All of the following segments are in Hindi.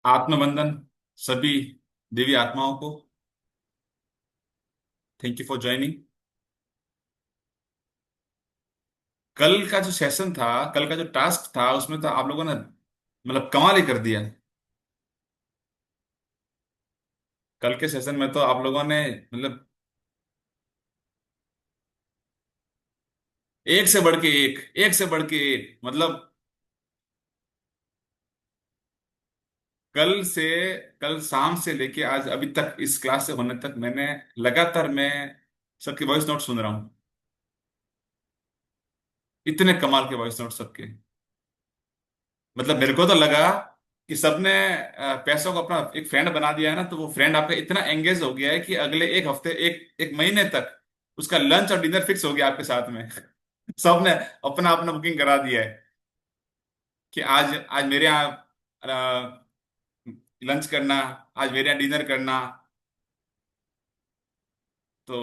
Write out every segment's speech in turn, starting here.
आत्मबंधन सभी दिव्य आत्माओं को। Thank you for joining. कल का जो सेशन था, कल का जो टास्क था, उसमें तो आप लोगों ने मतलब कमाल ही कर दिया। कल के सेशन में तो आप लोगों ने मतलब एक से बढ़ के एक से बढ़ के एक मतलब कल से कल शाम से लेके आज अभी तक इस क्लास से होने तक मैंने लगातार मैं सबके वॉइस नोट सुन रहा हूँ। इतने कमाल के वॉइस नोट सबके। मतलब मेरे को तो लगा कि सबने पैसों को अपना एक फ्रेंड बना दिया है ना, तो वो फ्रेंड आपका इतना एंगेज हो गया है कि अगले एक हफ्ते एक एक महीने तक उसका लंच और डिनर फिक्स हो गया आपके साथ में। सबने अपना अपना बुकिंग करा दिया है कि आज आज मेरे यहाँ लंच करना, आज मेरे यहाँ डिनर करना। तो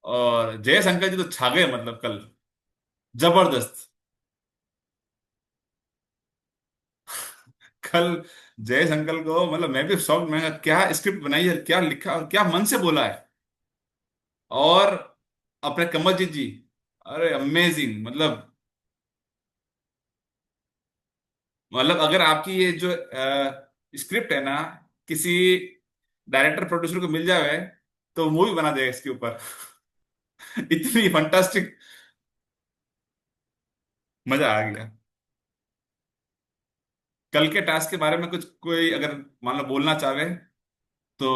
और जयेश अंकल जी तो छा गए मतलब कल, जबरदस्त। कल जयेश अंकल को मतलब मैं भी शॉक, मैं कहा, क्या स्क्रिप्ट बनाई है, क्या लिखा और क्या मन से बोला है। और अपने कमलजीत जी, अरे अमेजिंग। मतलब अगर आपकी ये जो स्क्रिप्ट है ना, किसी डायरेक्टर प्रोड्यूसर को मिल जाए तो मूवी बना देगा इसके ऊपर। इतनी फंटास्टिक, मजा आ गया। कल के टास्क के बारे में कुछ कोई अगर मान लो बोलना चाहे तो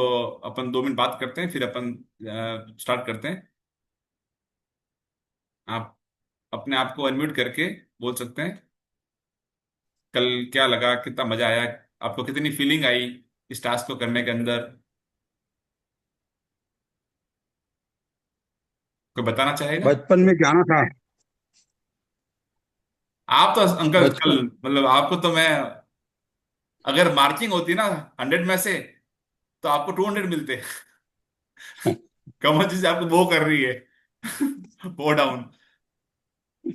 अपन 2 मिनट बात करते हैं, फिर अपन स्टार्ट करते हैं। आप अपने आप को अनम्यूट करके बोल सकते हैं। कल क्या लगा, कितना मजा आया, आपको कितनी फीलिंग आई इस टास्क को करने के अंदर, कोई बताना चाहेगा? बचपन में जाना था। आप तो अंकल कल बचपन मतलब आपको तो मैं, अगर मार्किंग होती ना 100 में से तो आपको 200 मिलते। कमल जी से आपको वो कर रही है। वो डाउन। तो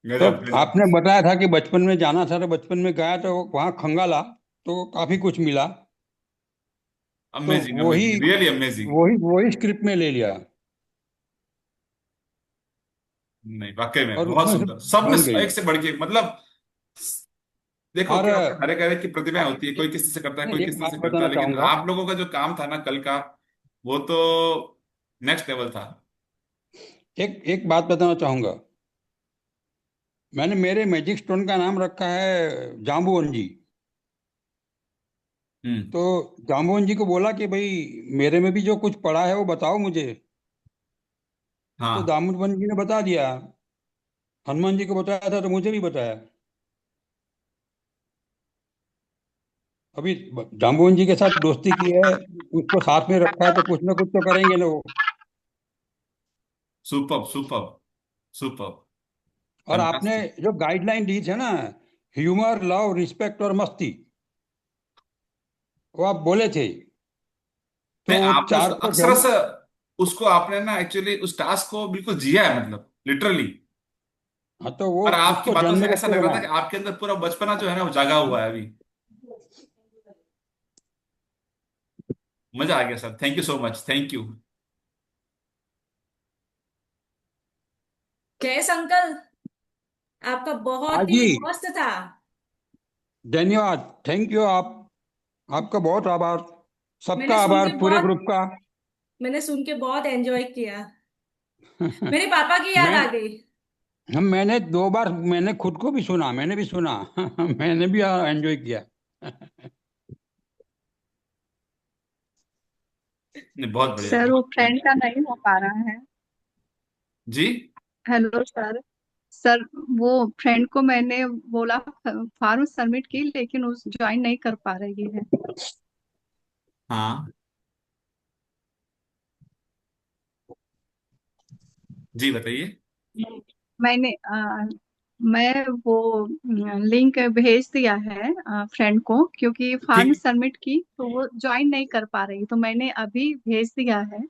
गजब गजब। आपने बताया था कि बचपन में जाना था, तो बचपन में गया तो वहाँ खंगाला तो काफी कुछ मिला। तो अमेजिंग वही अमेजिंग, रियली अमेजिंग। वही वही स्क्रिप्ट में ले लिया नहीं वाकई में और बहुत उसमें से सुंदर, सब में बन गई। एक से बढ़ के मतलब। देखो और क्या होता है, हर एक हर एक की प्रतिभाएं होती है, कोई किसी से करता है, कोई एक किसी बात से करता बताना है, लेकिन चाहूंगा। आप लोगों का जो काम था ना कल का, वो तो नेक्स्ट लेवल था। एक एक बात बताना चाहूंगा। मैंने मेरे मैजिक स्टोन का नाम रखा है जाम्बुवन जी। हम्म। तो जाम्बुवन जी को बोला कि भाई मेरे में भी जो कुछ पड़ा है वो बताओ मुझे। तो हाँ। जाम्बुवन जी ने बता दिया। हनुमान जी को बताया था तो मुझे भी बताया। अभी जाम्बुवन जी के साथ दोस्ती की है, उसको साथ में रखा है, तो कुछ ना कुछ तो करेंगे ना वो। Super super super. और आपने फैंटास्टिक। जो गाइडलाइन दी थी ना, ह्यूमर, लव, रिस्पेक्ट और मस्ती, वो आप बोले थे। तो नहीं, वो आपने चार उसको तो अक्षर जरूर। से, उसको आपने ना एक्चुअली उस टास्क को बिल्कुल जिया है, मतलब लिटरली। हाँ, तो वो और आपकी उसको बातों से जन्म ऐसा के लग रहा था बनाए। कि आपके अंदर पूरा बचपना जो है ना वो जागा हुआ है अभी। मजा आ गया sir, thank you so much, thank you. कैस अंकल, आपका हाँ बहुत जी। ही मस्त था। धन्यवाद। Thank you. आपका बहुत आभार। मैंने सबका सुन आभार, के पूरे बहुत ग्रुप का। मैंने सुन के बहुत एंजॉय किया। मेरे पापा की याद मैं आ गई। मैंने 2 बार मैंने खुद को भी सुना, मैंने भी सुना। मैंने भी एंजॉय किया। नहीं बहुत बढ़िया, सर वो बहुत बढ़िया। फ्रेंड का नहीं हो पा रहा है। जी। Hello sir. सर वो फ्रेंड को मैंने बोला फॉर्म सबमिट की, लेकिन उस ज्वाइन नहीं कर पा रही है। हाँ। जी बताइए। मैंने मैं वो लिंक भेज दिया है फ्रेंड को, क्योंकि फॉर्म ठीक। सबमिट की तो वो ज्वाइन नहीं कर पा रही, तो मैंने अभी भेज दिया है।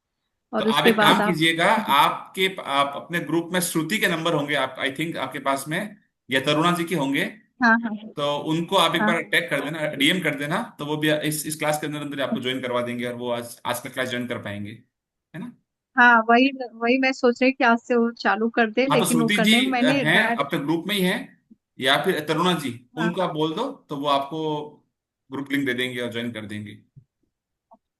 तो और आप उसके एक काम बाद आप। कीजिएगा, आप अपने ग्रुप में श्रुति के नंबर होंगे, आप आई थिंक आपके पास में, या तरुणा जी के होंगे। हाँ हाँ तो उनको आप एक हाँ बार टैग कर देना, डीएम कर देना, तो वो भी इस क्लास के अंदर अंदर आपको ज्वाइन करवा देंगे, और वो आज का क्लास ज्वाइन कर पाएंगे, है ना। हाँ। वही वही मैं सोच रही कि आज से वो चालू कर दे, हाँ, तो लेकिन वो श्रुति जी करने में मैंने हैं डायरेक्ट। अपने ग्रुप में ही हैं, या फिर तरुणा जी, हाँ उनको आप बोल दो तो वो आपको ग्रुप लिंक दे देंगे और ज्वाइन कर देंगे।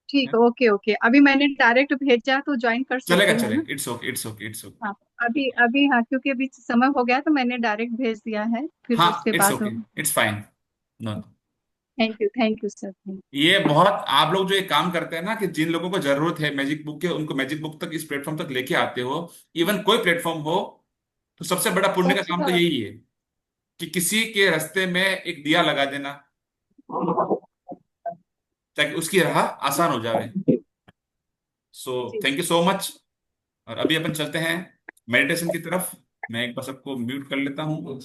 ठीक है, ओके ओके, अभी मैंने डायरेक्ट भेजा तो ज्वाइन कर चलेगा, सकते हैं ना। चलेगा, it's okay, it's okay, it's okay. हाँ अभी अभी, हाँ क्योंकि अभी समय हो गया तो मैंने डायरेक्ट भेज दिया है, फिर हाँ, उसके इट्स बाद। Okay, it's fine. No, thank you sir, thank. ये बहुत, आप लोग जो ये काम करते हैं ना, कि जिन लोगों को जरूरत है मैजिक बुक के, उनको मैजिक बुक तक, इस प्लेटफॉर्म तक लेके आते हो, इवन कोई प्लेटफॉर्म हो, तो सबसे बड़ा पुण्य का सच काम तो बात। यही है कि किसी के रास्ते में एक दिया लगा देना, ताकि उसकी राह आसान हो जाए। सो जी थैंक जी। You so much. और अभी अपन चलते हैं मेडिटेशन की तरफ। मैं एक बार सबको म्यूट कर लेता हूँ,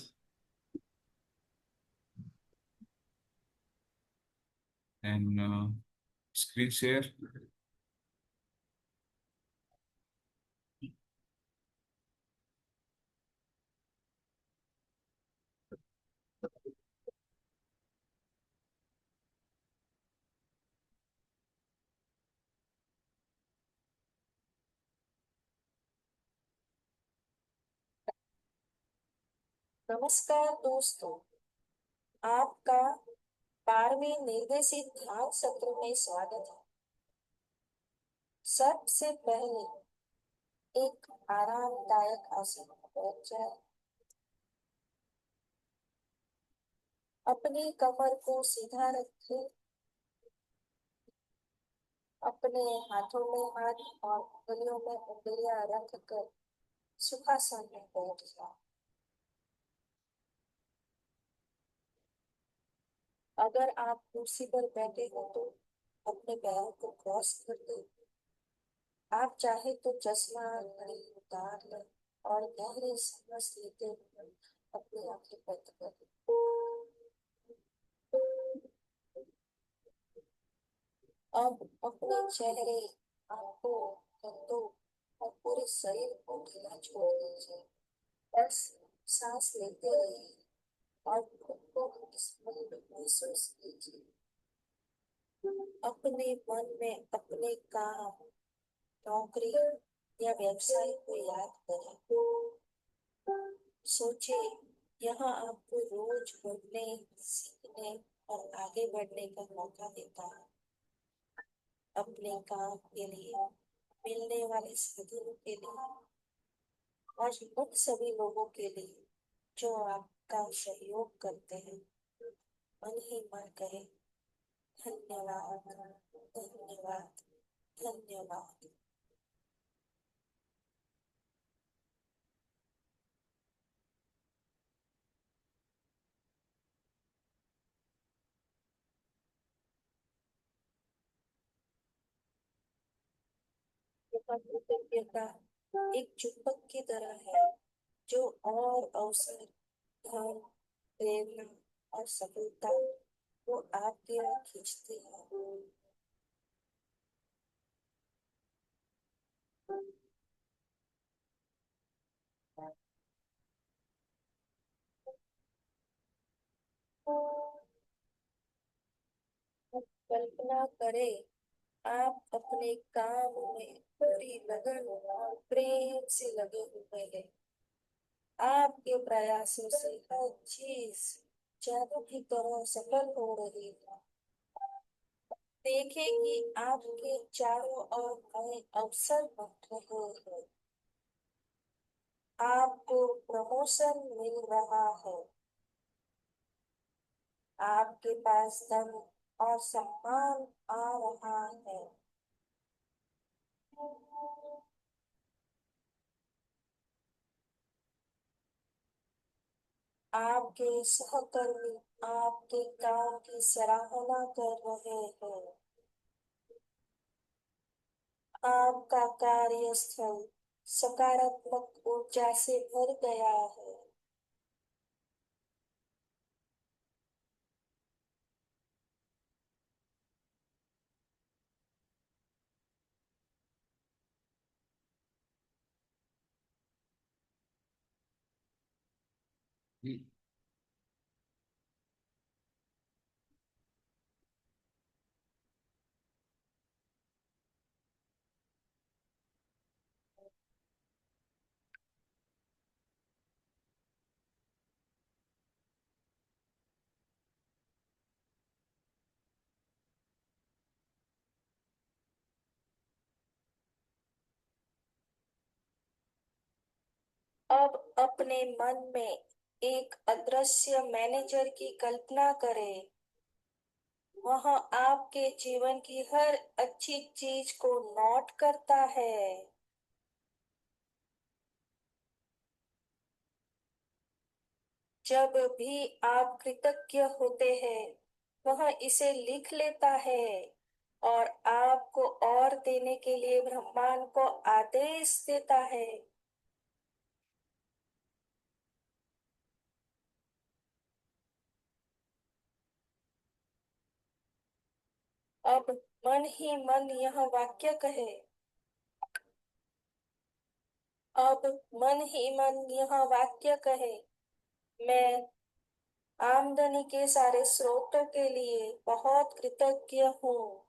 एंड स्क्रीन शेयर। नमस्कार दोस्तों, आपका 12वें निर्देशित ध्यान सत्र में स्वागत है। सबसे पहले एक आरामदायक आसन पर बैठ जाए। अपनी कमर को सीधा रखें, अपने हाथों में हाथ और उंगलियों में उंगलियां रखकर सुखासन में बैठ जाए। अगर आप कुर्सी पर बैठे हो तो अपने पैरों को क्रॉस कर दें। आप चाहे तो चश्मा घड़ी उतार लें और गहरी सांस लेते हुए अपनी आंखें बंद करें। अब अपने चेहरे, आंखों, कंधों और पूरे शरीर को ढीला छोड़ दीजिए। बस सांस लेते रहिए और खुद को स्मरण महसूस कीजिए। अपने मन में अपने काम, नौकरी या व्यवसाय को याद करें। सोचिए, यहाँ आपको रोज बढ़ने, सीखने और आगे बढ़ने का मौका देता है। अपने काम के लिए, मिलने वाले साथियों के लिए और उन सभी लोगों के लिए जो आपका सहयोग करते हैं, मन ही मन कहे धन्यवाद, धन्यवाद, धन्यवाद। यह कृतज्ञता एक चुंबक की तरह है जो और अवसर, धन, प्रेरणा और सफलता को आपकी ओर खींचती है। कल्पना करें, आप अपने काम में पूरी लगन और प्रेम से लगे हुए हैं। आपके प्रयासों से हर चीज जादू की तरह सफल हो रही है। देखें कि आपके चारों ओर नए अवसर बन रहे हैं। आपको प्रमोशन मिल रहा है। आपके पास धन और सम्मान आ रहा है। आपके सहकर्मी आपके काम की सराहना कर रहे हैं। आपका कार्यस्थल सकारात्मक ऊर्जा से भर गया है। अब अपने मन में एक अदृश्य मैनेजर की कल्पना करें। वह आपके जीवन की हर अच्छी चीज को नोट करता है। जब भी आप कृतज्ञ होते हैं, वह इसे लिख लेता है और आपको और देने के लिए ब्रह्मांड को आदेश देता है। अब मन ही मन यह वाक्य कहे। अब मन ही मन यह वाक्य कहे, मैं आमदनी के सारे स्रोतों के लिए बहुत कृतज्ञ हूँ।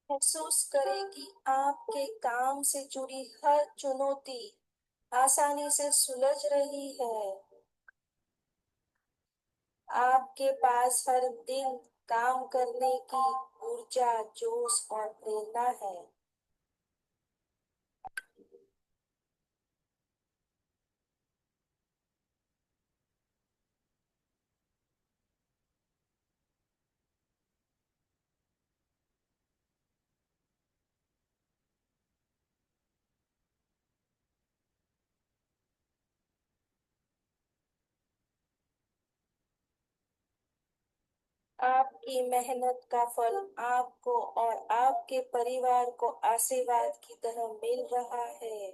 महसूस करें कि आपके काम से जुड़ी हर चुनौती आसानी से सुलझ रही है। आपके पास हर दिन काम करने की ऊर्जा, जोश और प्रेरणा है। आपकी मेहनत का फल आपको और आपके परिवार को आशीर्वाद की तरह मिल रहा है।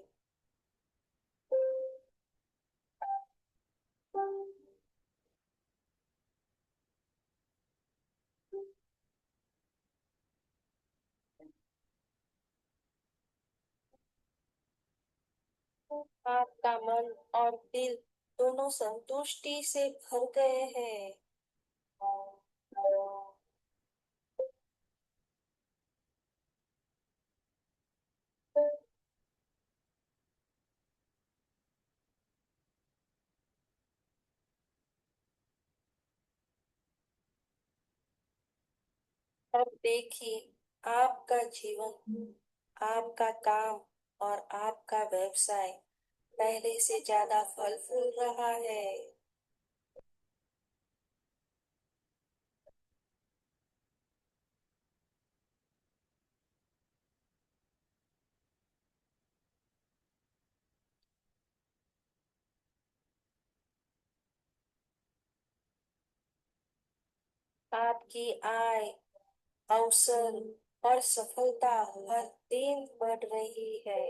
आपका मन और दिल दोनों संतुष्टि से भर गए हैं। अब देखिए, आपका जीवन, आपका काम और आपका व्यवसाय पहले से ज्यादा फल फूल रहा है। आपकी आय, अवसर और सफलता हर दिन बढ़ रही है।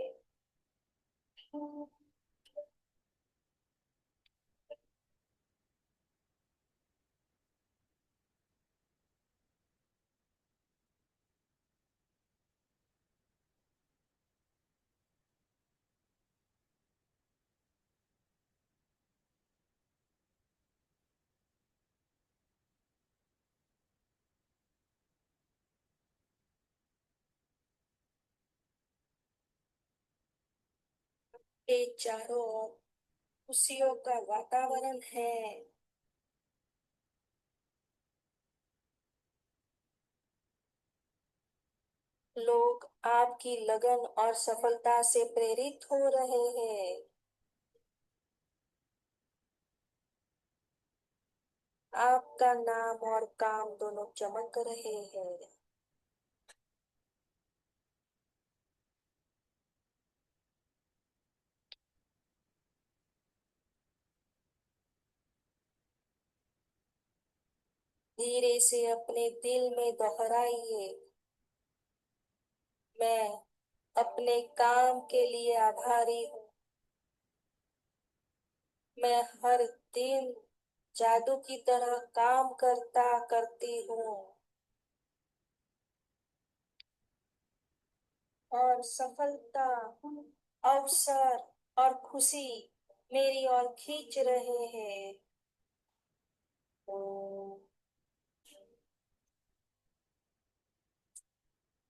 के चारों ओर खुशियों का वातावरण है। लोग आपकी लगन और सफलता से प्रेरित हो रहे हैं। आपका नाम और काम दोनों चमक रहे हैं। धीरे से अपने दिल में दोहराइए, मैं अपने काम के लिए आभारी हूँ। मैं हर दिन जादू की तरह काम करता करती हूँ और सफलता, अवसर और खुशी मेरी ओर खींच रहे हैं।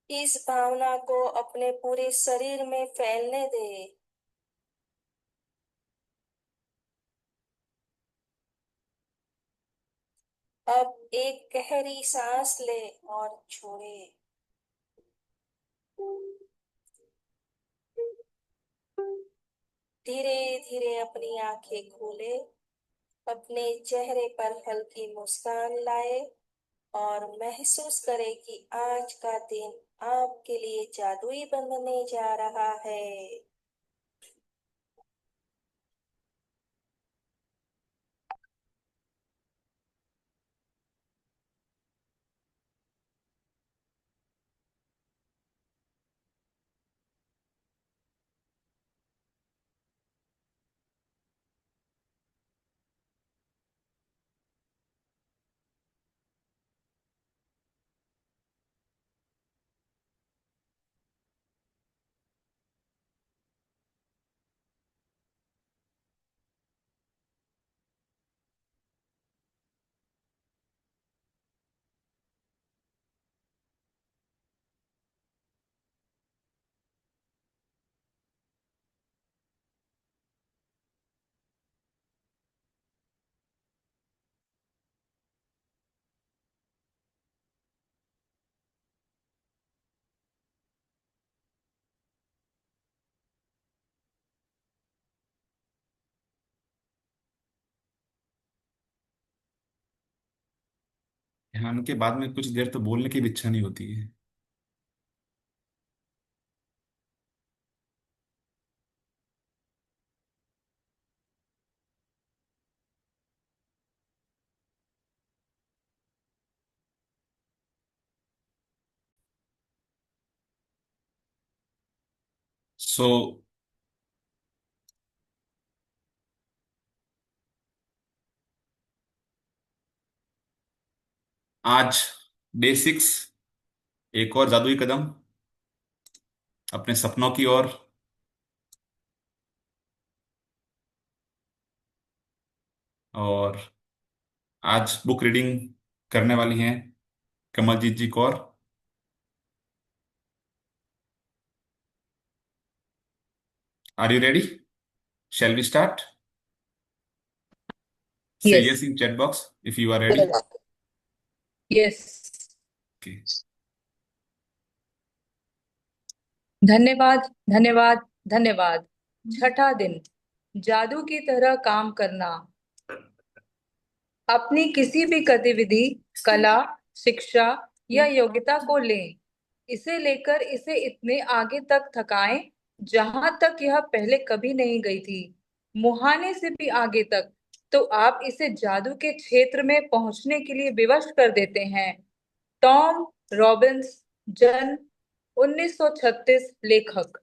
इस भावना को अपने पूरे शरीर में फैलने दे। अब एक गहरी सांस ले और छोड़े। धीरे धीरे अपनी आंखें खोले, अपने चेहरे पर हल्की मुस्कान लाए और महसूस करें कि आज का दिन आपके लिए जादुई बनने जा रहा है। ध्यान के बाद में कुछ देर तो बोलने की भी इच्छा नहीं होती है। सो आज डे 6, एक और जादुई कदम अपने सपनों की ओर। और आज बुक रीडिंग करने वाली हैं Kamaljeet ji Kaur. Are you ready? Shall we start? Say yes. Yes in chat box if you are ready. Yes. Okay. धन्यवाद, धन्यवाद, धन्यवाद। छठा दिन, जादू की तरह काम करना। अपनी किसी भी गतिविधि, कला, शिक्षा या योग्यता को लें, इसे लेकर इसे इतने आगे तक थकाएं जहां तक यह पहले कभी नहीं गई थी, मुहाने से भी आगे तक, तो आप इसे जादू के क्षेत्र में पहुंचने के लिए विवश कर देते हैं। टॉम रॉबिन्स, जन्म 1936, लेखक।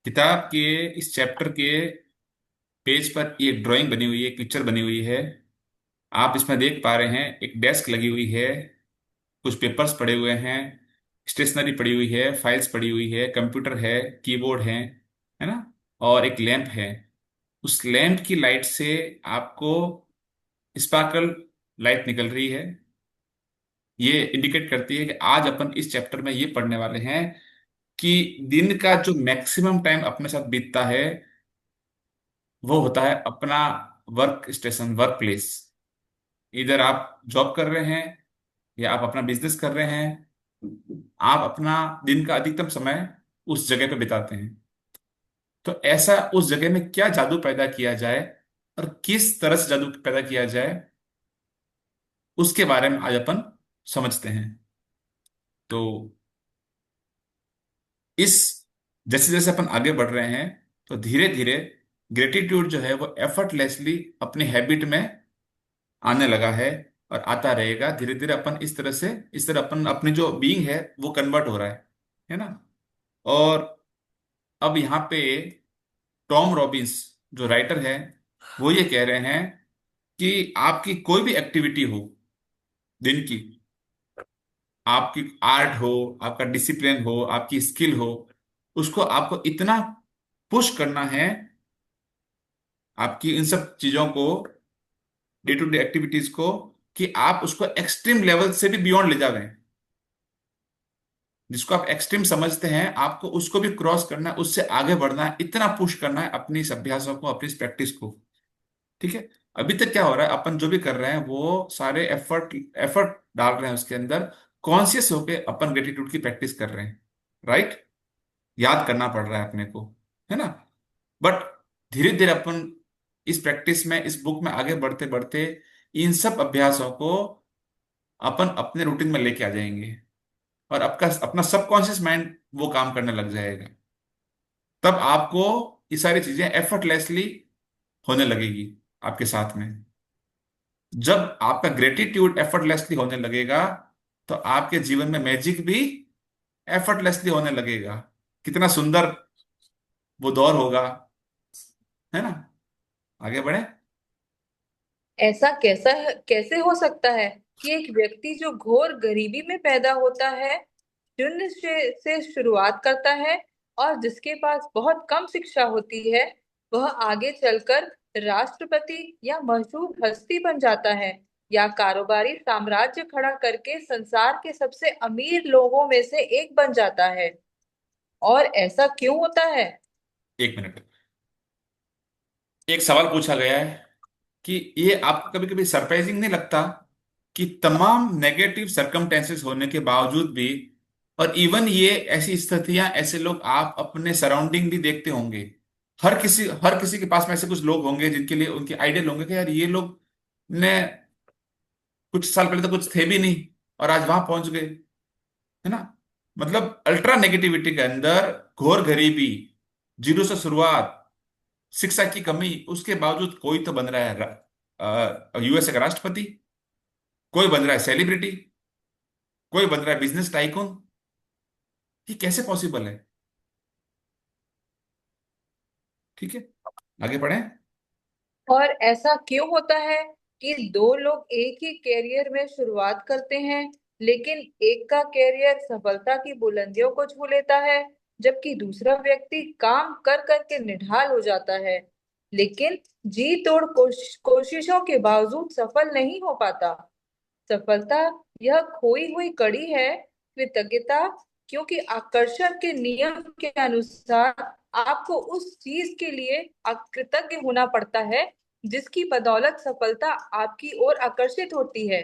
किताब के इस चैप्टर के पेज पर एक ड्राइंग बनी हुई है, एक पिक्चर बनी हुई है। आप इसमें देख पा रहे हैं एक डेस्क लगी हुई है, कुछ पेपर्स पड़े हुए हैं, स्टेशनरी पड़ी हुई है, फाइल्स पड़ी हुई है, कंप्यूटर है, कीबोर्ड है ना? और एक लैंप है। उस लैंप की लाइट से आपको स्पार्कल लाइट निकल रही है। ये इंडिकेट करती है कि आज अपन इस चैप्टर में ये पढ़ने वाले हैं कि दिन का जो मैक्सिमम टाइम अपने साथ बीतता है वो होता है अपना वर्क स्टेशन, वर्क प्लेस। इधर आप जॉब कर रहे हैं या आप अपना बिजनेस कर रहे हैं, आप अपना दिन का अधिकतम समय उस जगह पे बिताते हैं। तो ऐसा उस जगह में क्या जादू पैदा किया जाए और किस तरह से जादू पैदा किया जाए, उसके बारे में आज अपन समझते हैं। तो इस जैसे जैसे अपन आगे बढ़ रहे हैं तो धीरे धीरे ग्रेटिट्यूड जो है वो एफर्टलेसली अपनी हैबिट में आने लगा है और आता रहेगा। धीरे धीरे अपन इस तरह अपन अपनी जो बीइंग है वो कन्वर्ट हो रहा है ना? और अब यहाँ पे टॉम रॉबिन्स जो राइटर है वो ये कह रहे हैं कि आपकी कोई भी एक्टिविटी हो दिन की, आपकी आर्ट हो, आपका डिसिप्लिन हो, आपकी स्किल हो, उसको आपको इतना पुश करना है, आपकी इन सब चीजों को, डे टू डे एक्टिविटीज को, कि आप उसको एक्सट्रीम लेवल से भी बियॉन्ड ले जावें। जिसको आप एक्सट्रीम समझते हैं, आपको उसको भी क्रॉस करना है, उससे आगे बढ़ना है, इतना पुश करना है अपनी इस अभ्यासों को, अपनी इस प्रैक्टिस को। ठीक है। अभी तक क्या हो रहा है, अपन जो भी कर रहे हैं वो सारे एफर्ट एफर्ट डाल रहे हैं उसके अंदर, कॉन्शियस होके अपन ग्रेटिट्यूड की प्रैक्टिस कर रहे हैं, राइट। याद करना पड़ रहा है अपने को, है ना। बट धीरे धीरे अपन इस प्रैक्टिस में, इस बुक में आगे बढ़ते बढ़ते इन सब अभ्यासों को अपन अपने रूटीन में लेके आ जाएंगे, और आपका अपना सबकॉन्शियस माइंड वो काम करने लग जाएगा। तब आपको ये सारी चीजें एफर्टलेसली होने लगेगी आपके साथ में। जब आपका ग्रेटिट्यूड एफर्टलेसली होने लगेगा, तो आपके जीवन में मैजिक भी एफर्टलेसली होने लगेगा। कितना सुंदर वो दौर होगा, है ना। आगे बढ़े। ऐसा कैसे हो सकता है कि एक व्यक्ति जो घोर गरीबी में पैदा होता है, शून्य से शुरुआत करता है, और जिसके पास बहुत कम शिक्षा होती है, वह आगे चलकर राष्ट्रपति या मशहूर हस्ती बन जाता है, या कारोबारी साम्राज्य खड़ा करके संसार के सबसे अमीर लोगों में से एक बन जाता है? और ऐसा क्यों होता है? एक मिनट। एक सवाल पूछा गया है कि ये आपको कभी कभी सरप्राइजिंग नहीं लगता कि तमाम नेगेटिव सरकमटेंसेस होने के बावजूद भी, और इवन ये ऐसी स्थितियां, ऐसे लोग आप अपने सराउंडिंग भी देखते होंगे। हर किसी के पास में ऐसे कुछ लोग होंगे जिनके लिए उनके आइडियल होंगे कि यार ये लोग ने कुछ साल पहले तो कुछ थे भी नहीं और आज वहां पहुंच गए, है ना। मतलब अल्ट्रा नेगेटिविटी के अंदर, घोर गरीबी, जीरो से शुरुआत, शिक्षा की कमी, उसके बावजूद कोई तो बन रहा है यूएसए का राष्ट्रपति, कोई बन रहा है सेलिब्रिटी, कोई बन रहा है बिजनेस टाइकून। ये कैसे पॉसिबल है? ठीक है, आगे बढ़े। और ऐसा क्यों होता है कि दो लोग एक ही कैरियर में शुरुआत करते हैं, लेकिन एक का कैरियर सफलता की बुलंदियों को छू लेता है, जबकि दूसरा व्यक्ति काम कर करके निढाल हो जाता है, लेकिन जी तोड़ कोशिशों के बावजूद सफल नहीं हो पाता? सफलता यह खोई हुई कड़ी है, कृतज्ञता, क्योंकि आकर्षण के नियम के अनुसार आपको उस चीज के लिए कृतज्ञ होना पड़ता है जिसकी बदौलत सफलता आपकी ओर आकर्षित होती है।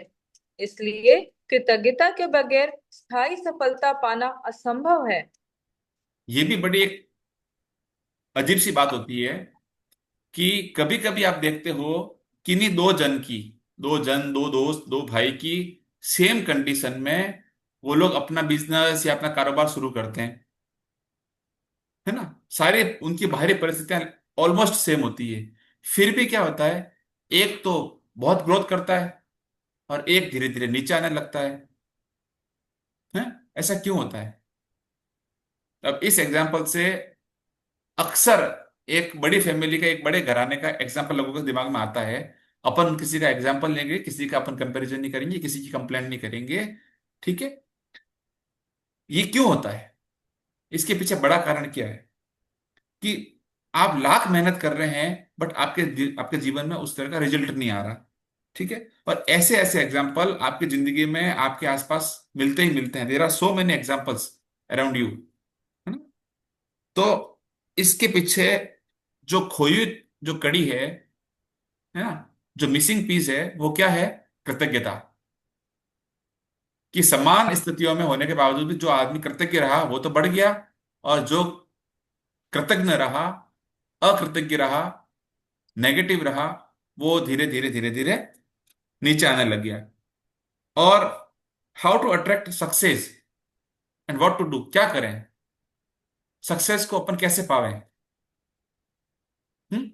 इसलिए कृतज्ञता के बगैर स्थायी सफलता पाना असंभव है। ये भी बड़ी एक अजीब सी बात होती है कि कभी कभी आप देखते हो, किन्हीं दो दोस्त, दो भाई की सेम कंडीशन में वो लोग अपना बिजनेस या अपना कारोबार शुरू करते हैं, है ना। सारे उनकी बाहरी परिस्थितियां ऑलमोस्ट सेम होती है। फिर भी क्या होता है, एक तो बहुत ग्रोथ करता है और एक धीरे धीरे नीचे आने लगता है। ऐसा क्यों होता है? अब इस एग्जाम्पल से अक्सर एक बड़ी फैमिली का, एक बड़े घराने का एग्जाम्पल लोगों के दिमाग में आता है। अपन किसी का एग्जाम्पल लेंगे, किसी का अपन कंपैरिजन नहीं करेंगे, किसी की कंप्लेंट नहीं करेंगे। ठीक है। ये क्यों होता है? इसके पीछे बड़ा कारण क्या है कि आप लाख मेहनत कर रहे हैं, बट आपके जीवन में उस तरह का रिजल्ट नहीं आ रहा। ठीक है। और ऐसे ऐसे एग्जाम्पल आपकी जिंदगी में, आपके आसपास मिलते ही मिलते हैं। There are so many examples around you, है ना। तो इसके पीछे जो खोई, जो कड़ी है ना, जो मिसिंग पीस है, वो क्या है? कृतज्ञता। कि समान स्थितियों में होने के बावजूद भी जो आदमी कृतज्ञ रहा वो तो बढ़ गया, और जो कृतज्ञ रहा, अकृतज्ञ रहा, नेगेटिव रहा, वो धीरे धीरे धीरे धीरे नीचे आने लग गया। और how to attract success and what to do, क्या करें, सक्सेस को अपन कैसे पावें? हम्म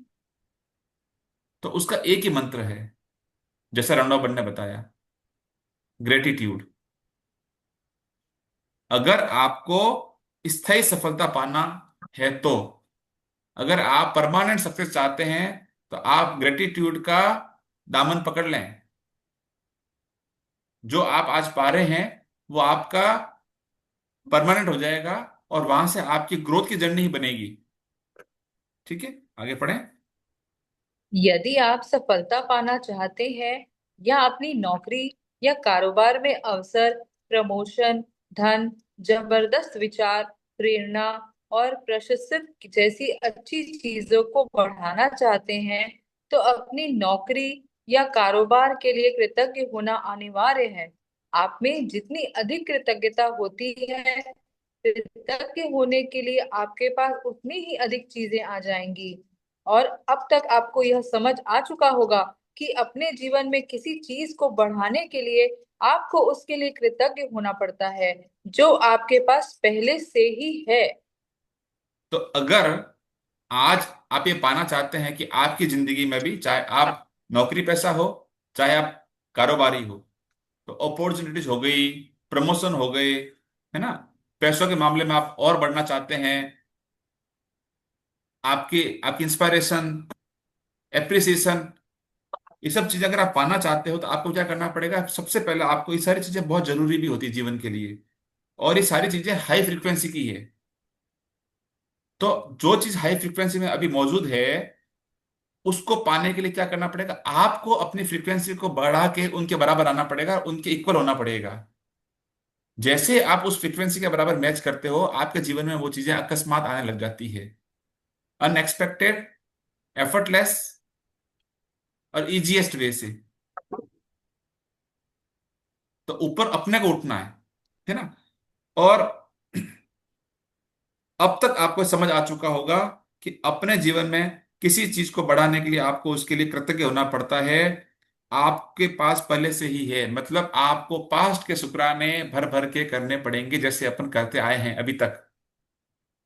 तो उसका एक ही मंत्र है, जैसा रणौबन ने बताया, ग्रेटिट्यूड। अगर आपको स्थायी सफलता पाना है तो, अगर आप परमानेंट सक्सेस चाहते हैं, तो आप ग्रेटिट्यूड का दामन पकड़ लें। जो आप आज पा रहे हैं वो आपका परमानेंट हो जाएगा, और वहां से आपकी ग्रोथ की जर्नी ही बनेगी। ठीक है, आगे पढ़ें। यदि आप सफलता पाना चाहते हैं या अपनी नौकरी या कारोबार में अवसर, प्रमोशन, धन, जबरदस्त विचार, प्रेरणा और प्रशस्ति जैसी अच्छी चीजों को बढ़ाना चाहते हैं, तो अपनी नौकरी या कारोबार के लिए कृतज्ञ होना अनिवार्य है। आप में जितनी अधिक कृतज्ञता होती है, कृतज्ञ होने के लिए आपके पास उतनी ही अधिक चीजें आ जाएंगी। और अब तक आपको यह समझ आ चुका होगा कि अपने जीवन में किसी चीज को बढ़ाने के लिए आपको उसके लिए कृतज्ञ होना पड़ता है, जो आपके पास पहले से ही है। तो अगर आज आप ये पाना चाहते हैं कि आपकी जिंदगी में भी, चाहे आप नौकरी पेशा हो, चाहे आप कारोबारी हो, तो अपॉर्चुनिटीज हो गई, प्रमोशन हो गए, है ना, पैसों के मामले में आप और बढ़ना चाहते हैं, आपकी आपकी इंस्पायरेशन, एप्रिसिएशन, ये सब चीजें अगर आप पाना चाहते हो तो आपको क्या करना पड़ेगा? सबसे पहले आपको ये सारी चीजें बहुत जरूरी भी होती है जीवन के लिए, और ये सारी चीजें हाई फ्रीक्वेंसी की है। तो जो चीज हाई फ्रीक्वेंसी में अभी मौजूद है, उसको पाने के लिए क्या करना पड़ेगा? आपको अपनी फ्रीक्वेंसी को बढ़ा के उनके बराबर आना पड़ेगा, उनके इक्वल होना पड़ेगा। जैसे आप उस फ्रीक्वेंसी के बराबर मैच करते हो, आपके जीवन में वो चीजें अकस्मात आने लग जाती है, अनएक्सपेक्टेड, एफर्टलेस और इजीएस्ट वे से। तो ऊपर अपने को उठना है ना। और अब तक आपको समझ आ चुका होगा कि अपने जीवन में किसी चीज को बढ़ाने के लिए आपको उसके लिए कृतज्ञ होना पड़ता है। आपके पास पहले से ही है, मतलब आपको पास्ट के शुक्राने भर भर के करने पड़ेंगे, जैसे अपन करते आए हैं अभी तक।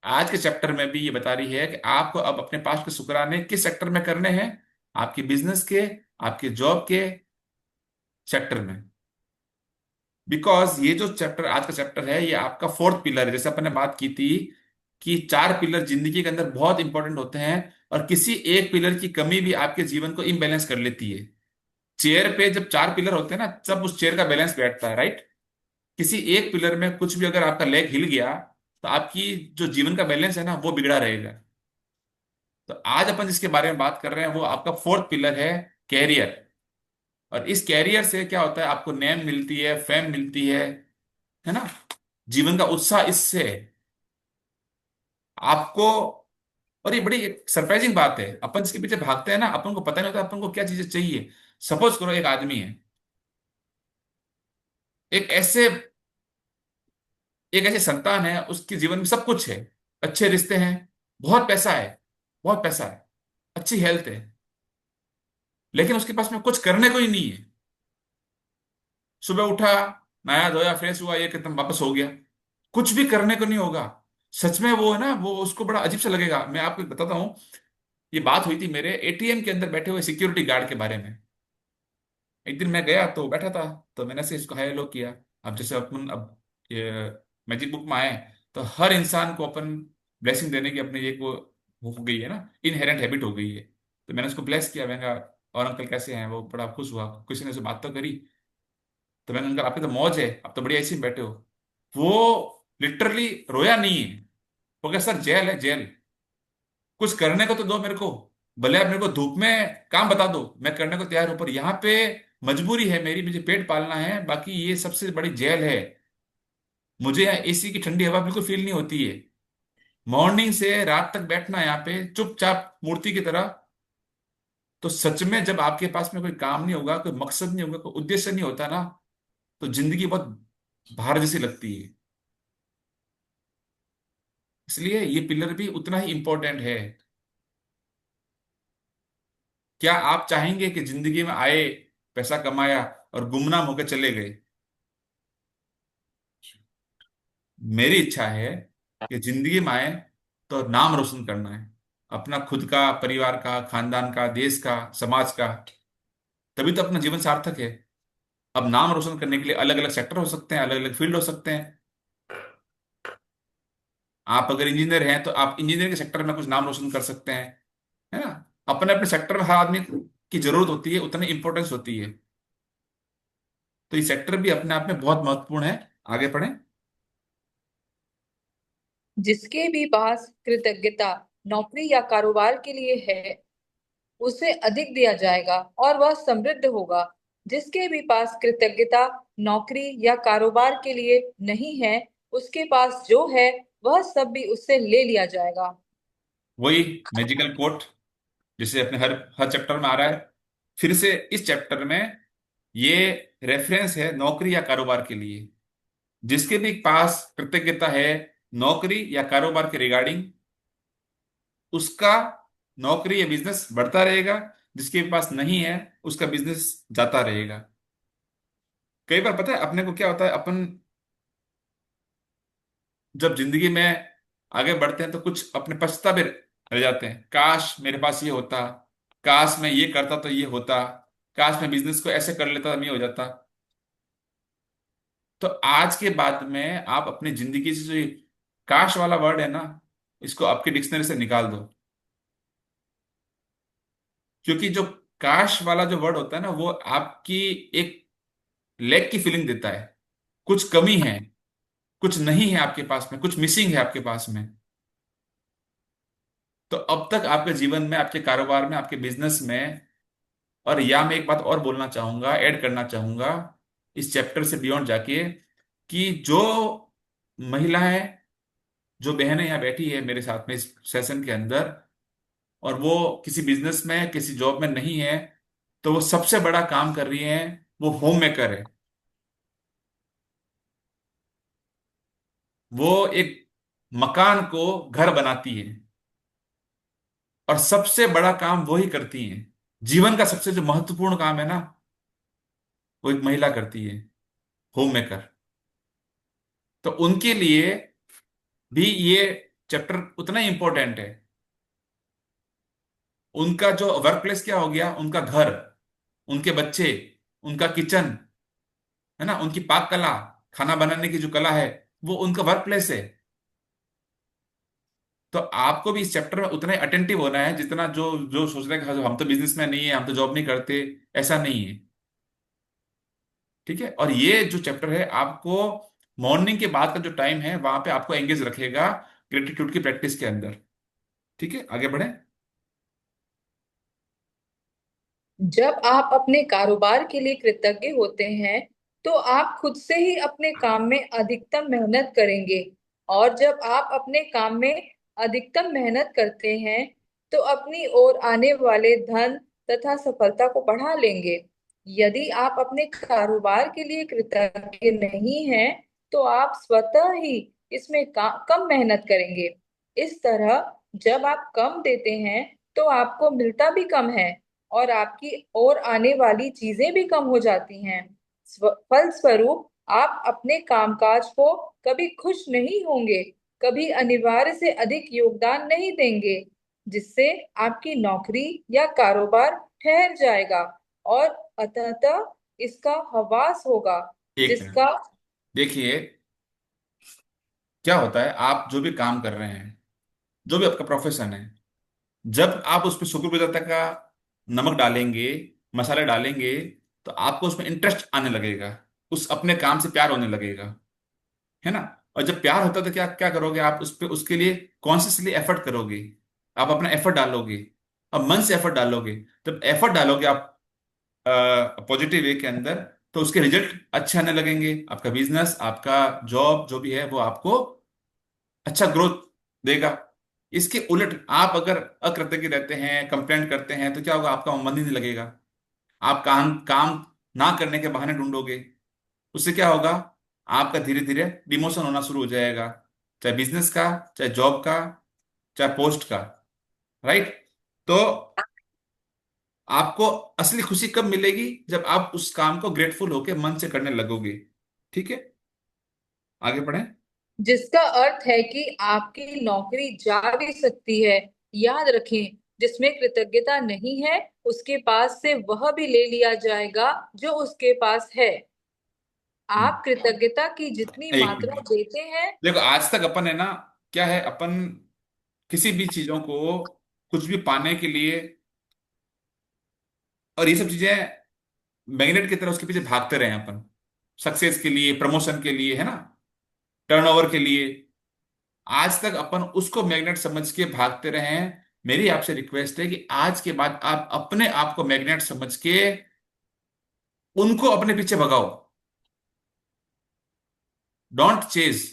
आज के चैप्टर में भी ये बता रही है कि आपको अब अपने पास्ट के शुक्राने किस सेक्टर में करने हैं? आपके बिजनेस के, आपके जॉब के सेक्टर में। बिकॉज ये जो चैप्टर, आज का चैप्टर है, ये आपका फोर्थ पिलर है। जैसे अपन ने बात की थी कि चार पिलर जिंदगी के अंदर बहुत इंपॉर्टेंट होते हैं, और किसी एक पिलर की कमी भी आपके जीवन को इम्बैलेंस कर लेती है। चेयर पे जब चार पिलर होते हैं ना, तब उस चेयर का बैलेंस बैठता है, राइट। किसी एक पिलर में कुछ भी अगर आपका लेग हिल गया, तो आपकी जो जीवन का बैलेंस है ना, वो बिगड़ा रहेगा। तो आज अपन जिसके बारे में बात कर रहे हैं वो आपका फोर्थ पिलर है, कैरियर। और इस कैरियर से क्या होता है? आपको नेम मिलती है, फेम मिलती है ना, जीवन का उत्साह इससे है आपको। और ये बड़ी एक सरप्राइजिंग बात है, अपन जिसके पीछे भागते हैं ना, अपन को पता नहीं होता अपन को क्या चीजें चाहिए। सपोज करो एक आदमी है, एक ऐसे एक ऐसे संतान है, उसके जीवन में सब कुछ है, अच्छे रिश्ते हैं, बहुत पैसा है, बहुत पैसा है, अच्छी हेल्थ है, लेकिन उसके पास में कुछ करने को ही नहीं है। सुबह उठा, नहाया धोया, फ्रेश हुआ, ये खत्म, वापस हो गया, कुछ भी करने को नहीं होगा। सच में वो है ना, वो उसको बड़ा अजीब सा लगेगा। मैं आपको बताता हूँ, ये बात हुई थी मेरे एटीएम के अंदर बैठे हुए सिक्योरिटी गार्ड के बारे में। एक दिन मैं गया तो बैठा था, तो मैंने से इसको हाय हेलो किया। अब जैसे अपन अब ये मैजिक बुक में आए, तो हर इंसान को अपन ब्लेसिंग देने की अपनी एक वो हो गई है ना, इनहेरेंट हैबिट हो गई है। तो मैंने उसको ब्लेस किया, मैंने कहा और अंकल कैसे हैं? वो बड़ा खुश हुआ, किसी ने उससे बात तो करी। तो मैंने कहा आपकी तो मौज है, आप तो बड़ी ऐसे ही बैठे हो। वो लिटरली रोया नहीं है। वो क्या सर, जेल है जेल, कुछ करने को तो दो मेरे को, भले आप मेरे को धूप में काम बता दो, मैं करने को तैयार हूं, पर यहाँ पे मजबूरी है मेरी, मुझे पेट पालना है, बाकी ये सबसे बड़ी जेल है। मुझे यहाँ एसी की ठंडी हवा बिल्कुल फील नहीं होती है। मॉर्निंग से रात तक बैठना यहाँ पे चुपचाप मूर्ति की तरह। तो सच में जब आपके पास में कोई काम नहीं होगा, कोई मकसद नहीं होगा, कोई उद्देश्य नहीं होता ना, तो जिंदगी बहुत भार जैसी लगती है। इसलिए ये पिलर भी उतना ही इंपॉर्टेंट है। क्या आप चाहेंगे कि जिंदगी में आए, पैसा कमाया और गुमनाम होकर चले गए? मेरी इच्छा है कि जिंदगी में आए तो नाम रोशन करना है, अपना खुद का, परिवार का, खानदान का, देश का, समाज का। तभी तो अपना जीवन सार्थक है। अब नाम रोशन करने के लिए अलग अलग सेक्टर हो सकते हैं, अलग अलग फील्ड हो सकते हैं। आप अगर इंजीनियर हैं तो आप इंजीनियरिंग के सेक्टर में कुछ नाम रोशन कर सकते हैं, है ना। अपने अपने सेक्टर में हर आदमी की जरूरत होती है, उतनी इंपॉर्टेंस होती है। तो ये सेक्टर भी अपने आप में बहुत महत्वपूर्ण है। आगे पढ़ें। जिसके भी पास कृतज्ञता नौकरी या कारोबार के लिए है उसे अधिक दिया जाएगा और वह समृद्ध होगा। जिसके भी पास कृतज्ञता नौकरी या कारोबार के लिए नहीं है, उसके पास जो है वह सब भी उससे ले लिया जाएगा। वही मैजिकल कोट जिसे अपने हर हर चैप्टर में आ रहा है। फिर से इस चैप्टर में ये रेफरेंस है नौकरी या कारोबार के लिए। जिसके भी पास कृतज्ञता है नौकरी या कारोबार के रिगार्डिंग, उसका नौकरी या बिजनेस बढ़ता रहेगा। जिसके पास नहीं है उसका बिजनेस जाता रहेगा। कई बार पता है अपने को क्या होता है, अपन जब जिंदगी में आगे बढ़ते हैं तो कुछ अपने पछतावे रह जाते हैं, काश मेरे पास ये होता, काश मैं ये करता तो ये होता, काश मैं बिजनेस को ऐसे कर लेता तो ये हो जाता। तो आज के बाद में आप अपनी जिंदगी से जो ये काश वाला वर्ड है ना, इसको आपकी डिक्शनरी से निकाल दो। क्योंकि जो काश वाला जो वर्ड होता है ना, वो आपकी एक लैक की फीलिंग देता है। कुछ कमी है, कुछ नहीं है आपके पास में, कुछ मिसिंग है आपके पास में। तो अब तक आपके जीवन में, आपके कारोबार में, आपके बिजनेस में, और या मैं एक बात और बोलना चाहूंगा, ऐड करना चाहूंगा इस चैप्टर से बियॉन्ड जाके, कि जो महिलाएं, जो बहनें यहाँ बैठी है मेरे साथ में इस सेशन के अंदर, और वो किसी बिजनेस में, किसी जॉब में नहीं है, तो वो सबसे बड़ा काम कर रही हैं, वो होम मेकर है। वो एक मकान को घर बनाती है, और सबसे बड़ा काम वो ही करती हैं। जीवन का सबसे जो महत्वपूर्ण काम है ना, वो एक महिला करती है, होम मेकर। तो उनके लिए भी ये चैप्टर उतना ही इंपॉर्टेंट है। उनका जो वर्क प्लेस क्या हो गया, उनका घर, उनके बच्चे, उनका किचन, है ना, उनकी पाक कला, खाना बनाने की जो कला है, वो उनका वर्क प्लेस है। तो आपको भी इस चैप्टर में उतना ही अटेंटिव होना है जितना जो जो सोच रहे हैं कि हम तो बिजनेसमैन नहीं है, हम तो जॉब नहीं करते। ऐसा नहीं है। ठीक है। और ये जो चैप्टर है आपको मॉर्निंग के बाद का जो टाइम है वहां पे आपको एंगेज रखेगा ग्रेटिट्यूड की प्रैक्टिस के अंदर। ठीक है, आगे बढ़े। जब आप अपने कारोबार के लिए कृतज्ञ होते हैं तो आप खुद से ही अपने काम में अधिकतम मेहनत करेंगे, और जब आप अपने काम में अधिकतम मेहनत करते हैं तो अपनी ओर आने वाले धन तथा सफलता को बढ़ा लेंगे। यदि आप अपने कारोबार के लिए कृतज्ञ नहीं हैं तो आप स्वतः ही इसमें कम मेहनत करेंगे। इस तरह जब आप कम देते हैं तो आपको मिलता भी कम है और आपकी ओर आने वाली चीजें भी कम हो जाती हैं। फलस्वरूप आप अपने कामकाज को कभी खुश नहीं होंगे, कभी अनिवार्य से अधिक योगदान नहीं देंगे, जिससे आपकी नौकरी या कारोबार ठहर जाएगा और अंततः इसका हवास होगा एक मिनट जिसका। देखिए, क्या होता है, आप जो भी काम कर रहे हैं, जो भी आपका प्रोफेशन है, जब आप उस पर शुक्रगुजारता का नमक डालेंगे, मसाले डालेंगे, तो आपको उसमें इंटरेस्ट आने लगेगा, उस अपने काम से प्यार होने लगेगा, है ना। और जब प्यार होता है तो क्या क्या करोगे आप उस पे, उसके लिए कॉन्शियसली एफर्ट करोगे। आप अपना एफर्ट डालोगे, अब मन से एफर्ट डालोगे। जब एफर्ट डालोगे आप पॉजिटिव वे के अंदर, तो उसके रिजल्ट अच्छे आने लगेंगे। आपका बिजनेस, आपका जॉब जो भी है, वो आपको अच्छा ग्रोथ देगा। इसके उलट आप अगर अकृतज्ञ रहते हैं, कंप्लेंट करते हैं, तो क्या होगा, आपका मन ही नहीं लगेगा। आप काम काम ना करने के बहाने ढूंढोगे। उससे क्या होगा, आपका धीरे धीरे डिमोशन होना शुरू हो जाएगा, चाहे बिजनेस का, चाहे जॉब का, चाहे पोस्ट का। राइट। तो आपको असली खुशी कब मिलेगी, जब आप उस काम को ग्रेटफुल होकर मन से करने लगोगे। ठीक है, आगे बढ़ें। जिसका अर्थ है कि आपकी नौकरी जा भी सकती है। याद रखें, जिसमें कृतज्ञता नहीं है उसके पास से वह भी ले लिया जाएगा जो उसके पास है। हम्म, आप कृतज्ञता की जितनी एक मात्रा मिनट देते हैं। देखो, आज तक अपन है ना, क्या है, अपन किसी भी चीजों को, कुछ भी पाने के लिए और ये सब चीजें मैग्नेट की तरह उसके पीछे भागते रहे अपन, सक्सेस के लिए, प्रमोशन के लिए, है ना, टर्नओवर के लिए। आज तक अपन उसको मैग्नेट समझ के भागते रहे हैं। मेरी आपसे रिक्वेस्ट है कि आज के बाद आप अपने आप को मैग्नेट समझ के उनको अपने पीछे भगाओ। Don't chase,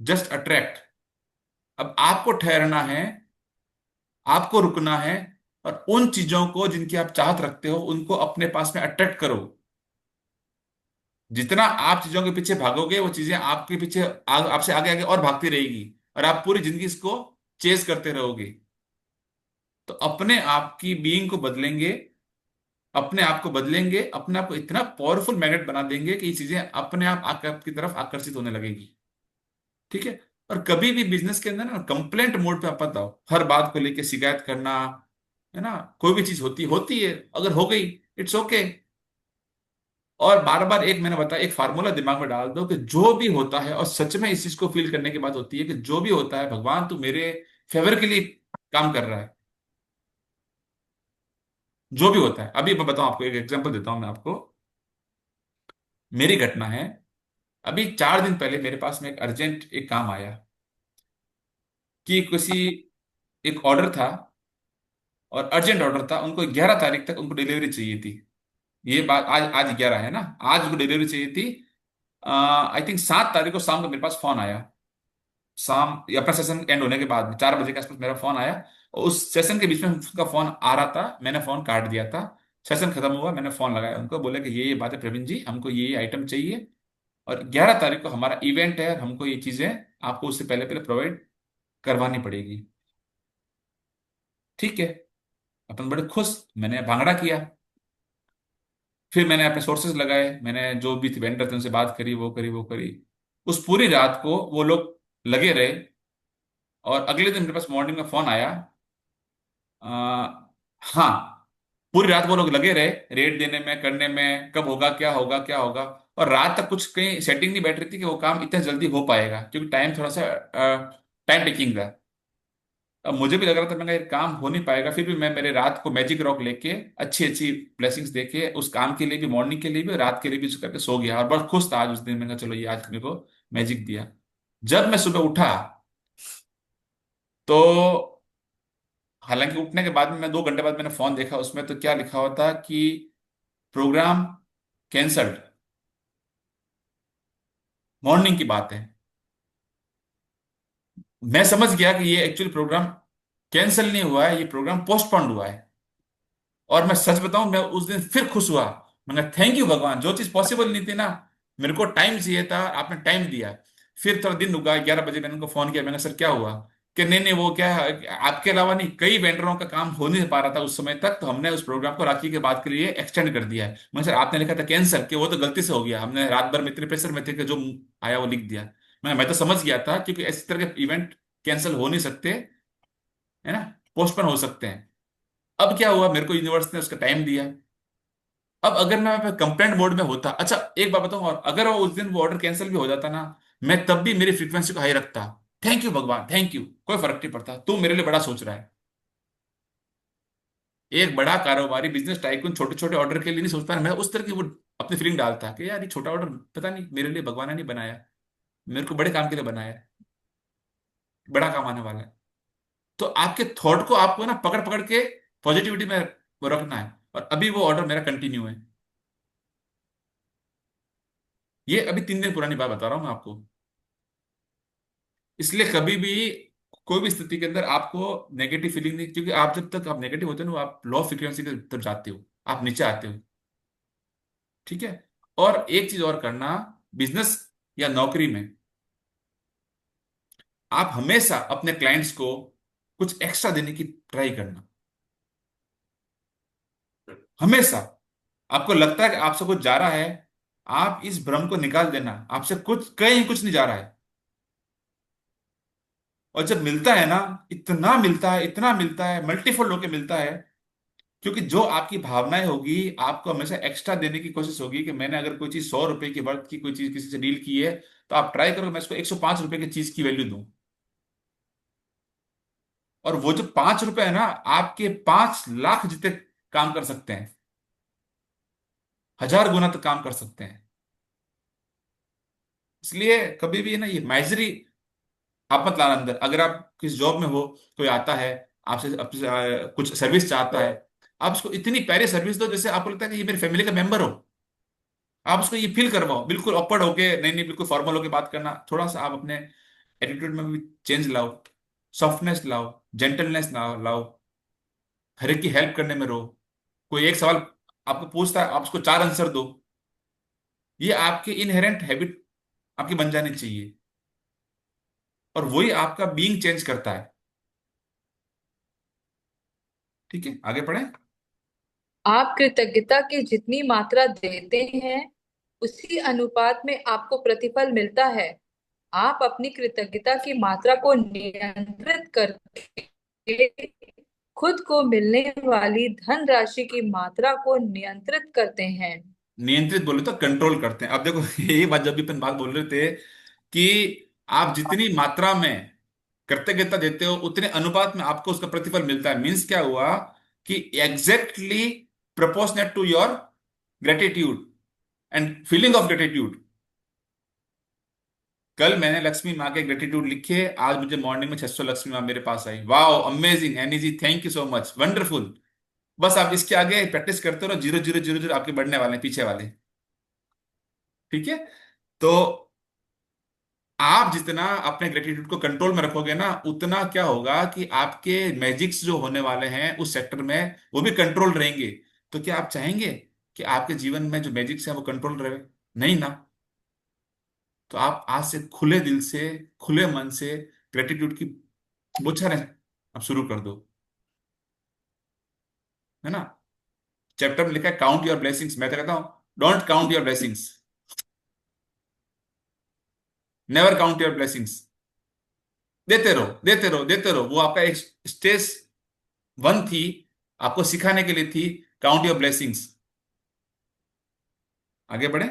just attract. अब आपको ठहरना है, आपको रुकना है, और उन चीजों को जिनकी आप चाहत रखते हो उनको अपने पास में अट्रैक्ट करो। जितना आप चीजों के पीछे भागोगे वो चीजें आपके पीछे आपसे आगे आगे और भागती रहेगी, और आप पूरी जिंदगी इसको चेज करते रहोगे। तो अपने आप की बीइंग को बदलेंगे, अपने आप को बदलेंगे, अपने आप को इतना पावरफुल मैग्नेट बना देंगे कि ये चीजें अपने आप आपकी तरफ आकर्षित होने लगेगी। ठीक है। और कभी भी बिजनेस के अंदर ना कंप्लेंट मोड पे आप मत आओ, हर बात को लेके शिकायत करना, है ना। कोई भी चीज होती होती है, अगर हो गई, इट्स ओके। और बार बार एक मैंने बताया, एक फार्मूला दिमाग में डाल दो कि जो भी होता है, और सच में इस चीज को फील करने की बात होती है कि जो भी होता है भगवान तू मेरे फेवर के लिए काम कर रहा है। जो भी होता है, अभी मैं बताऊं आपको, एक एग्जांपल देता हूं मैं आपको। मेरी घटना है, अभी 4 दिन पहले मेरे पास में एक अर्जेंट एक काम आया कि किसी, एक ऑर्डर था, और अर्जेंट ऑर्डर था, उनको 11 तारीख तक उनको डिलीवरी चाहिए थी। ये बात आज आज 11 है ना, आज उनको डिलीवरी चाहिए थी। आई थिंक 7 तारीख को शाम को मेरे पास फोन आया। शाम या अपना सेशन एंड होने के बाद में 4 बजे के आसपास मेरा फोन आया, और उस सेशन के बीच में उसका फोन आ रहा था, मैंने फोन काट दिया था। सेशन खत्म हुआ, मैंने फोन लगाया उनको, बोले कि ये बात है प्रवीण जी, हमको ये आइटम चाहिए, और 11 तारीख को हमारा इवेंट है, और हमको ये चीजें आपको उससे पहले पहले प्रोवाइड करवानी पड़ेगी। ठीक है। अपन बड़े खुश, मैंने भांगड़ा किया। फिर मैंने अपने सोर्सेज लगाए, मैंने जो भी वेंडर थे उनसे बात करी, वो करी वो करी। उस पूरी रात को वो लोग लगे रहे, और अगले दिन मेरे पास मॉर्निंग में फोन आया। हाँ, पूरी रात वो लोग लगे रहे रेट देने में, करने में, कब होगा, क्या होगा, क्या होगा। और रात तक कुछ कहीं सेटिंग नहीं बैठ रही थी कि वो काम इतना जल्दी हो पाएगा, क्योंकि टाइम थोड़ा सा टाइम टेकिंग था। अब मुझे भी लग रहा था, मैं ये काम हो नहीं पाएगा, फिर भी मैं मेरे रात को मैजिक रॉक लेके अच्छी अच्छी ब्लेसिंग्स देके उस काम के लिए भी, मॉर्निंग के लिए भी, रात के लिए भी करके सो गया, और बहुत खुश था आज उस दिन। मैंने कहा चलो ये आज मेरे को मैजिक दिया। जब मैं सुबह उठा, तो हालांकि उठने के बाद में मैं 2 घंटे बाद मैंने फोन देखा, उसमें तो क्या लिखा हुआ था कि प्रोग्राम कैंसल्ड। मॉर्निंग की बात है। मैं समझ गया कि ये एक्चुअली प्रोग्राम कैंसिल नहीं हुआ है, ये प्रोग्राम पोस्टपोन्ड हुआ है। और मैं सच बताऊं, मैं उस दिन फिर खुश हुआ। मैंने थैंक यू भगवान, जो चीज पॉसिबल नहीं थी ना, मेरे को टाइम चाहिए था, आपने टाइम दिया। फिर थोड़ा दिन रुका, 11 बजे मैंने उनको फोन किया, मैंने कहा सर क्या हुआ, कि नहीं नहीं वो क्या है, आपके अलावा नहीं, कई वेंडरों का काम हो नहीं पा रहा था उस समय तक, तो हमने उस प्रोग्राम को राखी के बाद के लिए एक्सटेंड कर दिया है। मैं सर आपने लिखा था कैंसर, कि वो तो गलती से हो गया, हमने रात भर में इतने प्रेशर में थे कि जो आया वो लिख दिया। मैं तो समझ गया था, क्योंकि इस तरह के इवेंट कैंसिल हो नहीं सकते, है ना, पोस्टपोन हो सकते हैं। अब क्या हुआ, मेरे को यूनिवर्स ने उसका टाइम दिया। अब अगर मैं कंप्लेंट मोड में होता, अच्छा एक बात बताऊं, और अगर वो उस दिन वो ऑर्डर कैंसिल भी हो जाता ना, मैं तब भी मेरी फ्रीक्वेंसी को हाई रखता। थैंक यू भगवान, थैंक यू, कोई फर्क नहीं पड़ता, तू मेरे लिए बड़ा सोच रहा है। एक बड़ा कारोबारी बिजनेस टाइकून छोटे छोटे ऑर्डर के लिए नहीं सोचता, मैं उस तरह की वो अपनी फीलिंग डालता कि यार ये छोटा ऑर्डर पता नहीं मेरे लिए भगवान ने नहीं बनाया, मेरे को बड़े काम के लिए बनाया है, बड़ा काम आने वाला है। तो आपके थॉट को आपको ना पकड़ पकड़ के पॉजिटिविटी में वो रखना है। और अभी वो ऑर्डर मेरा कंटिन्यू है। ये अभी 3 दिन पुरानी बात बता रहा हूं मैं आपको। इसलिए कभी भी कोई भी स्थिति के अंदर आपको नेगेटिव फीलिंग नहीं, क्योंकि आप जब तक आप नेगेटिव होते हो ना, आप लो फ्रिक्वेंसी की तरफ जाते हो, आप नीचे आते हो। ठीक है। और एक चीज और करना, बिजनेस या नौकरी में आप हमेशा अपने क्लाइंट्स को कुछ एक्स्ट्रा देने की ट्राई करना। हमेशा आपको लगता है कि आपसे कुछ जा रहा है, आप इस भ्रम को निकाल देना, आपसे कुछ कहीं कुछ नहीं जा रहा है। और जब मिलता है ना, इतना मिलता है, इतना मिलता है, मल्टीफोल्ड होके मिलता है। क्योंकि जो आपकी भावनाएं होगी, आपको हमेशा एक्स्ट्रा देने की कोशिश होगी कि मैंने अगर कोई चीज 100 रुपए की वर्थ की कोई चीज किसी से डील की है, तो आप ट्राई करो मैं इसको 105 रुपए की चीज की वैल्यू दूं। और वो जो 5 रुपए है ना, आपके 5 लाख जितने काम कर सकते हैं। हजार गुना तक काम कर सकते हैं। इसलिए कभी भी ना ये माइजरी आप मत लाना अंदर। अगर आप किस जॉब में हो, कोई आता है आपसे कुछ सर्विस चाहता है, आप उसको इतनी प्यारी सर्विस दो जैसे आपको लगता है कि ये मेरी फैमिली का मेंबर हो। आप उसको ये फील करवाओ, बिल्कुल ऑकवर्ड होके नहीं, नहीं बिल्कुल फॉर्मल होके बात करना, थोड़ा सा आप अपने एटीट्यूड में भी चेंज लाओ, सॉफ्टनेस लाओ, जेंटलनेस लाओ, हर एक की हेल्प करने में रहो। कोई एक सवाल आपको पूछता है, आप उसको चार आंसर दो। ये आपकी इनहेरेंट हैबिट आपकी बन जानी चाहिए, और वही आपका बीइंग चेंज करता है। ठीक है, आगे बढ़े। आप कृतज्ञता की जितनी मात्रा देते हैं उसी अनुपात में आपको प्रतिफल मिलता है। आप अपनी कृतज्ञता की मात्रा को नियंत्रित करके खुद को मिलने वाली धनराशि की मात्रा को नियंत्रित करते हैं। नियंत्रित बोले तो कंट्रोल करते हैं। अब देखो यही बात जब भी अपन बात बोल रहे थे कि आप जितनी मात्रा में कृतज्ञता देते हो उतने अनुपात में आपको उसका प्रतिफल मिलता है। मीन्स क्या हुआ कि exactly proportionate to your gratitude and feeling of gratitude. कल मैंने लक्ष्मी माँ के ग्रेटिट्यूड लिखे, आज मुझे मॉर्निंग में 600 लक्ष्मी माँ मेरे पास आई। Wow, amazing Annie ji, thank you so much, wonderful. बस आप इसके आगे प्रैक्टिस करते रहो, जीरो जीरो जीरो जीरो आपके बढ़ने वाले हैं पीछे वाले। ठीक है। तो आप जितना अपने ग्रेटिट्यूड को कंट्रोल में रखोगे ना, उतना क्या होगा कि आपके मैजिक्स जो होने वाले हैं उस सेक्टर में वो भी कंट्रोल रहेंगे। तो क्या आप चाहेंगे कि आपके जीवन में जो मैजिक्स है वो कंट्रोल रहे? नहीं ना। तो आप आज से खुले दिल से, खुले मन से ग्रेटिट्यूड की बौछारें अब शुरू कर दो, है ना। चैप्टर में लिखा है काउंट योर ब्लेसिंग्स, मैं तो कहता हूं don't count your blessings, never count your blessings. देते रहो, देते रहो, देते रहो। वो आपका एक स्टेज वन थी, आपको सिखाने के लिए थी, काउंट योर ब्लेसिंग्स। आगे बढ़े।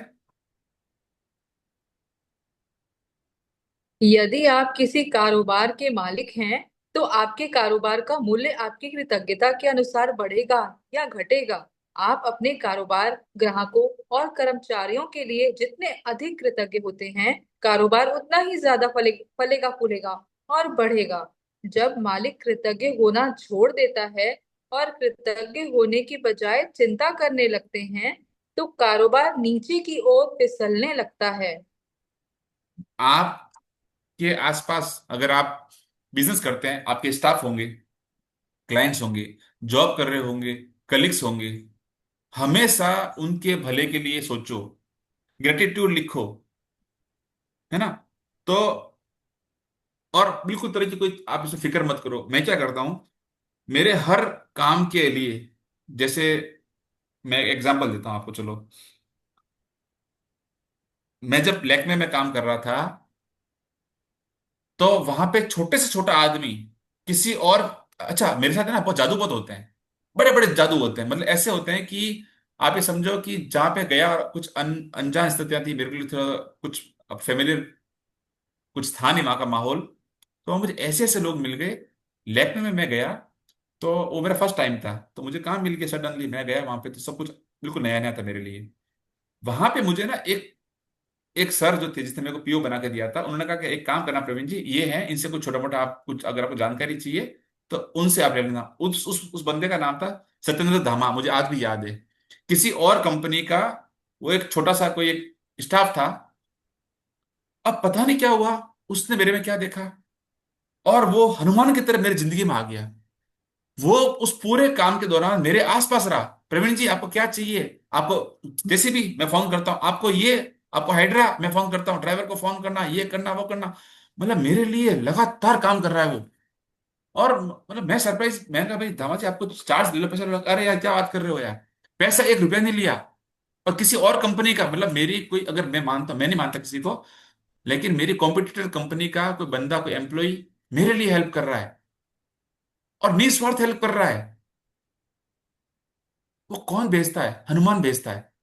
यदि आप किसी कारोबार के मालिक हैं तो आपके कारोबार का मूल्य आपकी कृतज्ञता के अनुसार बढ़ेगा या घटेगा। आप अपने कारोबार, ग्राहकों और कर्मचारियों के लिए जितने अधिक कृतज्ञ होते हैं, कारोबार उतना ही ज्यादा फलेगा फूलेगा और बढ़ेगा। जब मालिक कृतज्ञ होना छोड़ देता है और कृतज्ञ होने की बजाय चिंता करने लगते हैं, तो कारोबार नीचे की ओर फिसलने लगता है। आपके आसपास अगर आप बिजनेस करते हैं, आपके स्टाफ होंगे, क्लाइंट्स होंगे, जॉब कर रहे होंगे, कलीग्स होंगे, हमेशा उनके भले के लिए सोचो, ग्रेटिट्यूड लिखो, है ना। तो और बिल्कुल तरह की कोई आप इसे फिक्र मत करो। मैं क्या करता हूं, मेरे हर काम के लिए, जैसे मैं एग्जांपल देता हूं आपको, चलो। मैं जब लैक्मे में काम कर रहा था, तो वहां पे छोटे से छोटा आदमी किसी और, अच्छा मेरे साथ है ना, बहुत जादू बहुत होते हैं, बड़े बड़े जादू होते हैं। मतलब ऐसे होते हैं कि आप ये समझो कि जहां पे गया, कुछ अनजान स्थितियां थी मेरे के लिए, थोड़ा कुछ फेमिलियर कुछ था नहीं वहां का माहौल, तो मुझे ऐसे ऐसे लोग मिल गए। लैक्मे में मैं गया, तो वो मेरा फर्स्ट टाइम था, तो मुझे काम मिल गया सडनली। मैं गया वहां पे तो सब कुछ बिल्कुल नया नया था मेरे लिए। वहां पे मुझे ना एक एक सर जो थे जिसने मेरे को पीओ बना के दिया था, उन्होंने कहा कि एक काम करना प्रवीण जी, ये है, इनसे कुछ छोटा मोटा आप कुछ अगर आपको जानकारी चाहिए तो उनसे आप ले लेना। उस बंदे का नाम था सत्येंद्र धामा, मुझे आज भी याद है। किसी और कंपनी का वो एक छोटा सा कोई एक स्टाफ था। अब पता नहीं क्या हुआ, उसने मेरे में क्या देखा, और वो हनुमान की तरह मेरी जिंदगी में आ गया। वो उस पूरे काम के दौरान मेरे आसपास रहा। प्रवीण जी आपको क्या चाहिए, आपको जेसीबी मैं फोन करता हूँ, आपको ये, आपको हाइड्रा मैं फोन करता हूँ, ड्राइवर को फोन करना, ये करना वो करना। मतलब मेरे लिए लगातार काम कर रहा है वो। और मतलब मैं सरप्राइज, मैं कहा भाई धामा जी आपको चार्ज ले लो, पैसा ले लो। अरे यार क्या बात कर रहे हो यार, पैसा एक रुपया नहीं लिया। और किसी और कंपनी का, मतलब मेरी कोई, अगर मैं मानता, मैं नहीं मानता किसी को, लेकिन मेरी कॉम्पिटिटर कंपनी का कोई बंदा, कोई एम्प्लॉय मेरे लिए हेल्प कर रहा है, और निस्वार्थ हेल्प कर रहा है। वो कौन भेजता है? हनुमान भेजता है।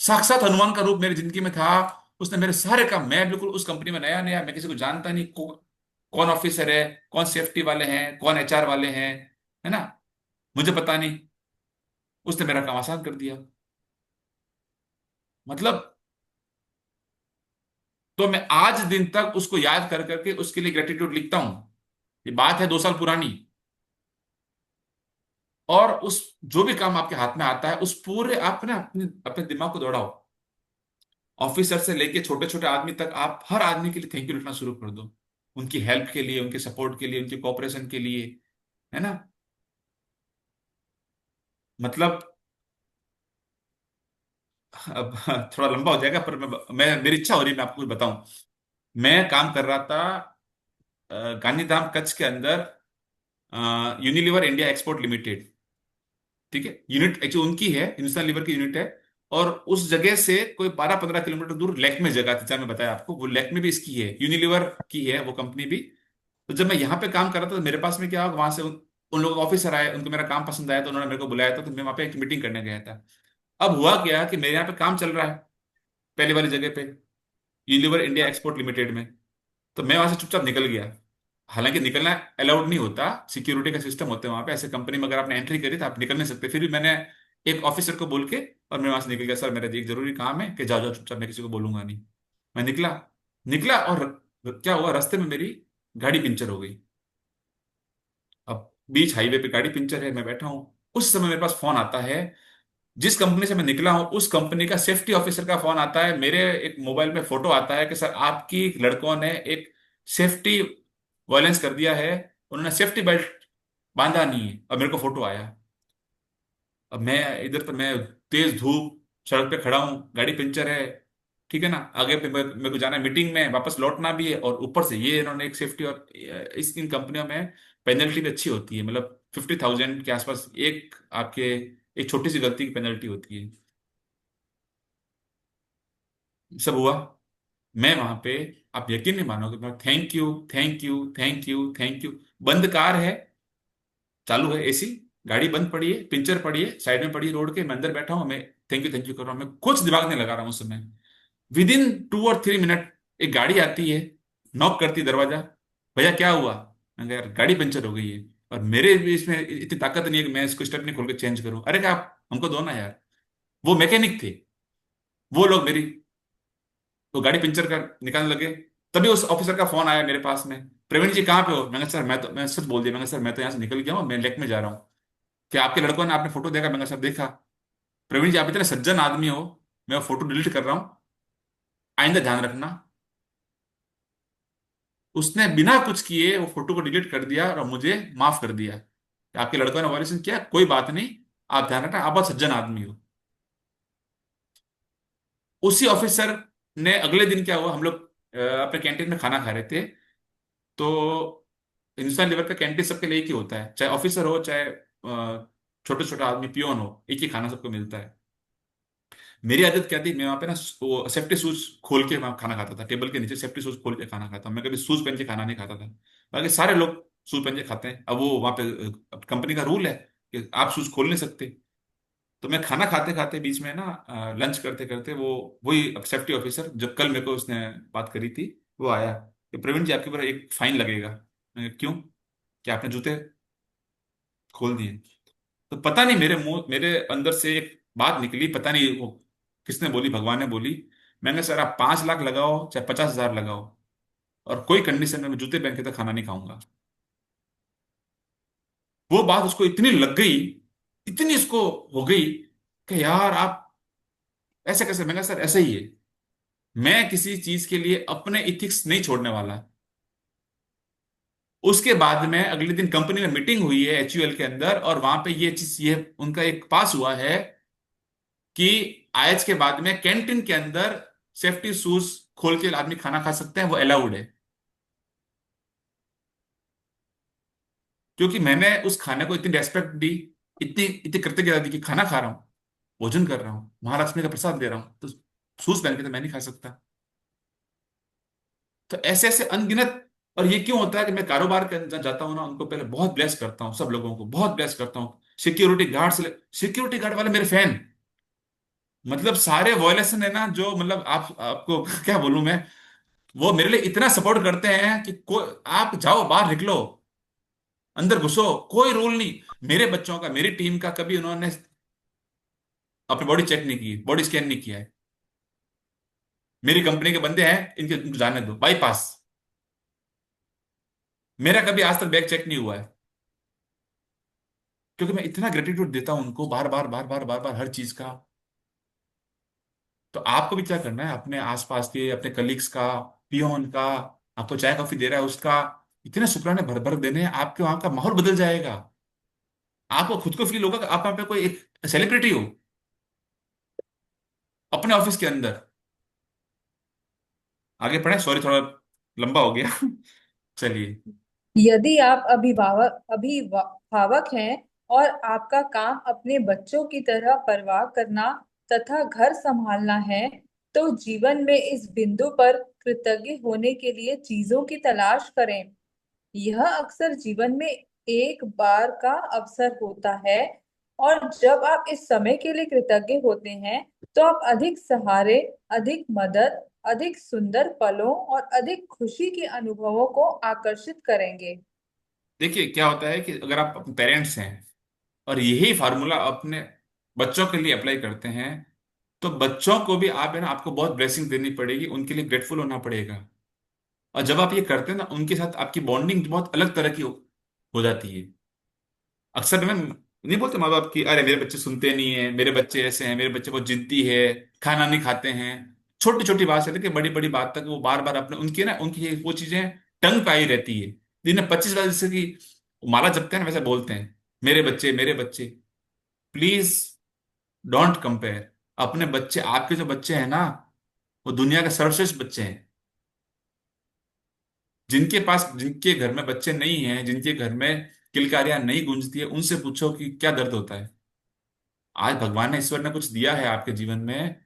साक्षात हनुमान का रूप मेरी जिंदगी में था। उसने मेरे सारे काम, मैं बिल्कुल उस कंपनी में नया नया, मैं किसी को जानता नहीं, कौन ऑफिसर है, कौन सेफ्टी वाले हैं, कौन एचआर वाले हैं, है ना, मुझे पता नहीं। उसने मेरा काम आसान कर दिया। मतलब, तो मैं आज दिन तक उसको याद कर करके उसके लिए ग्रेटिट्यूड लिखता हूं। ये बात है 2 साल पुरानी। और उस जो भी काम आपके हाथ में आता है, उस पूरे आप ना अपने अपने दिमाग को दौड़ाओ। ऑफिसर से लेके छोटे छोटे आदमी तक, आप हर आदमी के लिए थैंक यू लिखना शुरू कर दो। उनकी हेल्प के लिए, उनके सपोर्ट के लिए, उनके कोऑपरेशन के लिए, है ना। मतलब, अब थोड़ा लंबा हो जाएगा, पर मैं मेरी इच्छा हो रही है मैं आपको कुछ बताऊं। मैं काम कर रहा था गांधीधाम कच्छ के अंदर, यूनिलीवर इंडिया एक्सपोर्ट लिमिटेड। ठीक है, यूनिट एक्चुअली उनकी है, हिंदुस्तान लीवर की यूनिट है। और उस जगह से कोई 12-15 किलोमीटर दूर लेक में जगह थी, जहाँ मैं बताया आपको, वो लेक में भी इसकी है, यूनिलीवर की है वो कंपनी भी। तो जब मैं यहाँ पे काम कर रहा था, तो मेरे पास में क्या, वहां से उन लोगों के ऑफिसर आए, उनको मेरा काम पसंद आया, तो उन्होंने मेरे को बुलाया था, तो मैं वहाँ पे एक मीटिंग करने गया था। अब हुआ क्या कि मेरे यहाँ पे काम चल रहा है पहले वाली जगह पे, यूनिलीवर इंडिया एक्सपोर्ट लिमिटेड में। तो मैं वहां से चुपचाप निकल गया। हालांकि निकलना अलाउड नहीं होता, सिक्योरिटी का सिस्टम होता है वहां पे, ऐसे कंपनी में अगर आपने एंट्री करी तो आप निकल नहीं सकते। फिर भी मैंने एक ऑफिसर को बोल के और मैं वहां से निकल गया, सर मेरा एक जरूरी काम है, कि जाओ जाओ चुपचाप, मैं किसी को बोलूंगा नहीं। मैं निकला। निकला और क्या हुआ, रास्ते में मेरी गाड़ी पंचर हो गई। अब बीच हाईवे पे गाड़ी पंचर है, मैं बैठा हूँ। उस समय मेरे पास फोन आता है, जिस कंपनी से मैं निकला हूं उस कंपनी का सेफ्टी ऑफिसर का फोन आता है। मेरे एक मोबाइल में फोटो आता है कि सर आपकी लड़कों ने एक सेफ्टी वायलेंस कर दिया है, उन्होंने सेफ्टी बेल्ट बांधा नहीं है। अब मेरे को फोटो आया। अब मैं इधर पर, मैं तेज धूप सड़क पे खड़ा हूँ, गाड़ी पंचर है। ठीक है ना, आगे पे मेरे को जाना है मीटिंग में, वापस लौटना भी है, और ऊपर से ये इन्होंने एक सेफ्टी, और इस इन कंपनियों में पेनल्टी भी अच्छी होती है, मतलब 50,000 के आसपास एक आपके एक छोटी सी गलती की पेनल्टी होती है। सब हुआ। मैं वहां पे, आप यकीन नहीं मानोगे, मैं thank you thank you thank you thank you. बंद कार है, चालू है एसी, गाड़ी बंद पड़ी है, पिंचर पड़ी है साइड में पड़ी रोड के, मैं अंदर बैठा हूं, मैं थैंक यू कर रहा हूं, मैं कुछ दिमाग नहीं लगा रहा हूं उस समय। विद इन 2 और 3 मिनट एक गाड़ी आती है, नॉक करती है दरवाजा। भैया क्या हुआ? मैंने कहा यार गाड़ी पंचर हो गई है, और मेरे भी इसमें इतनी ताकत नहीं है कि मैं इसको स्टेप नहीं खोल के चेंज करूं। अरे क्या, आप हमको दो ना यार। वो मैकेनिक थे, वो लोग मेरी तो गाड़ी पंचर कर निकालने लगे। तभी उस ऑफिसर का फोन आया मेरे पास में, प्रवीण जी कहाँ पे हो? मैंने कहा सर मैं सच बोल दिया, मैंने कहा सर मैं तो यहाँ से निकल गया हूँ, मैं लेक में जा रहा हूँ। क्या आपके लड़कों ने आपने फोटो देखा? मैंने कहा सर देखा। प्रवीण जी आप इतने सज्जन आदमी हो, मैं वो फोटो डिलीट कर रहा हूँ, आइंदा ध्यान रखना। उसने बिना कुछ किए वो फोटो को डिलीट कर दिया और मुझे माफ कर दिया। आपके लड़कों ने वायलेशन किया, कोई बात नहीं, आप ध्यान रखना, आप बहुत सज्जन आदमी हो। उसी ऑफिसर ने अगले दिन क्या हुआ, हम लोग अपने कैंटीन में खाना खा रहे थे। तो हिंदुस्तान लीवर का कैंटीन सबके लिए एक ही होता है, चाहे ऑफिसर हो चाहे छोटे छोटा आदमी पियोन हो, एक ही खाना सबको मिलता है। मेरी आदत क्या थी, मैं वहां पे ना वो सेफ्टी शूज खोल के वहां खाना खाता था, टेबल के नीचे सेफ्टी शूज खोल के खाना खाता, मैं कभी शूज पहन के खाना नहीं खाता था। बाकी सारे लोग शूज पहन के खाते हैं। अब वो वहां पे कंपनी का रूल है कि आप शूज खोल नहीं सकते। तो मैं खाना खाते खाते बीच में ना, लंच करते करते, वो वही सेफ्टी ऑफिसर जो कल मेरे को उसने बात करी थी, वो आया कि प्रवीण जी आपके ऊपर एक फाइन लगेगा। मैंने कहा, क्यों? कि आपने जूते खोल दिए। तो पता नहीं मेरे मुंह मेरे अंदर से एक बात निकली, पता नहीं वो किसने बोली, भगवान ने बोली। मैंने कहा, सर आप 5 लाख लगाओ चाहे 50,000 लगाओ, और कोई कंडीशन में मैं जूते पहन के तो खाना नहीं खाऊंगा। वो बात उसको इतनी लग गई, इतनी इसको हो गई कि यार आप ऐसे कैसे? मैंने कहा सर ऐसे ही है, मैं किसी चीज के लिए अपने इथिक्स नहीं छोड़ने वाला। उसके बाद में अगले दिन कंपनी में मीटिंग हुई है एचयूएल के अंदर, और वहां पे ये चीज, ये उनका एक पास हुआ है कि आज के बाद में कैंटीन के अंदर सेफ्टी शूज खोल के आदमी खाना खा सकते हैं, वो अलाउड है। क्योंकि मैंने उस खाने को इतनी रेस्पेक्ट दी, इतनी इतनी कृतज्ञता दी कि खाना खा रहा हूं, भोजन कर रहा हूं, महालक्ष्मी का प्रसाद दे रहा हूं, तो शूज पहन के तो मैं नहीं खा सकता। तो ऐसे ऐसे अनगिनत। और ये क्यों होता है कि मैं कारोबार के अंदर जाता हूँ ना, उनको पहले बहुत ब्लेस करता हूँ, सब लोगों को बहुत ब्लेस करता हूँ। सिक्योरिटी गार्ड से, सिक्योरिटी गार्ड वाले मेरे फैन, मतलब सारे वॉयलेशन है ना जो, मतलब आप आपको क्या बोलूं मैं, वो मेरे लिए इतना सपोर्ट करते हैं कि आप जाओ बाहर निकलो, अंदर घुसो, कोई रूल नहीं। मेरे बच्चों का, मेरी टीम का कभी उन्होंने अपनी बॉडी चेक नहीं की, बॉडी स्कैन नहीं किया है। मेरी कंपनी के बंदे हैं, इनको जाने दो, बाईपास। मेरा कभी आज तक बैग चेक नहीं हुआ है, क्योंकि मैं इतना ग्रेटिट्यूड देता हूं उनको, बार बार बार बार बार बार हर चीज का। तो आपको भी क्या करना है, अपने आसपास के अपने कलीग्स का, पियोन का, आपको चाय कॉफी दे रहा है उसका, इतने शुक्राने भर भर देने हैं, आपके वहां का माहौल बदल जाएगा। आपको खुद को फील होगा कि आप वहां पे कोई एक सेलिब्रिटी हो अपने ऑफिस के अंदर। आगे पढ़े, सॉरी थोड़ा लंबा हो गया। चलिए। यदि आप अभिभावक हैं और आपका काम अपने बच्चों की तरह परवाह करना तथा घर संभालना है, तो जीवन में इस बिंदु पर कृतज्ञ होने के लिए चीजों की तलाश करें। यह अक्सर जीवन में एक बार का अवसर होता है, और जब आप इस समय के लिए कृतज्ञ होते हैं, तो आप अधिक सहारे, अधिक मदद, अधिक सुंदर पलों और अधिक खुशी के अनुभवों को आकर्षित करेंगे। देखिए क्या होता है कि अगर आप पेरेंट्स हैं और यही फार्मूला अपने बच्चों के लिए अप्लाई करते हैं, तो बच्चों को भी आप है ना, आपको बहुत ब्लेसिंग देनी पड़ेगी, उनके लिए ग्रेटफुल होना पड़ेगा। और जब आप ये करते हैं ना, उनके साथ आपकी बॉन्डिंग बहुत अलग तरह की हो जाती है। अक्सर मैं नहीं बोलते माँ बाप की, अरे मेरे बच्चे सुनते नहीं है, मेरे बच्चे ऐसे हैं, मेरे बच्चे बहुत जिद्दी है, खाना नहीं खाते हैं। छोटी छोटी बात से लेकर बड़ी बड़ी बात तक वो बार बार अपने उनकी ना उनकी वो चीजें टंग पे आई रहती है। दिन में 25 बार जैसे कि माला जपते हैं ना, वैसे बोलते हैं, मेरे बच्चे मेरे बच्चे। Please don't compare. अपने बच्चे, आपके जो बच्चे हैं ना, वो दुनिया के सर्वश्रेष्ठ बच्चे हैं। जिनके घर में बच्चे नहीं हैं, जिनके घर में किलकारियां नहीं गूंजती है, उनसे पूछो कि क्या दर्द होता है। आज भगवान ने, ईश्वर ने कुछ दिया है आपके जीवन में,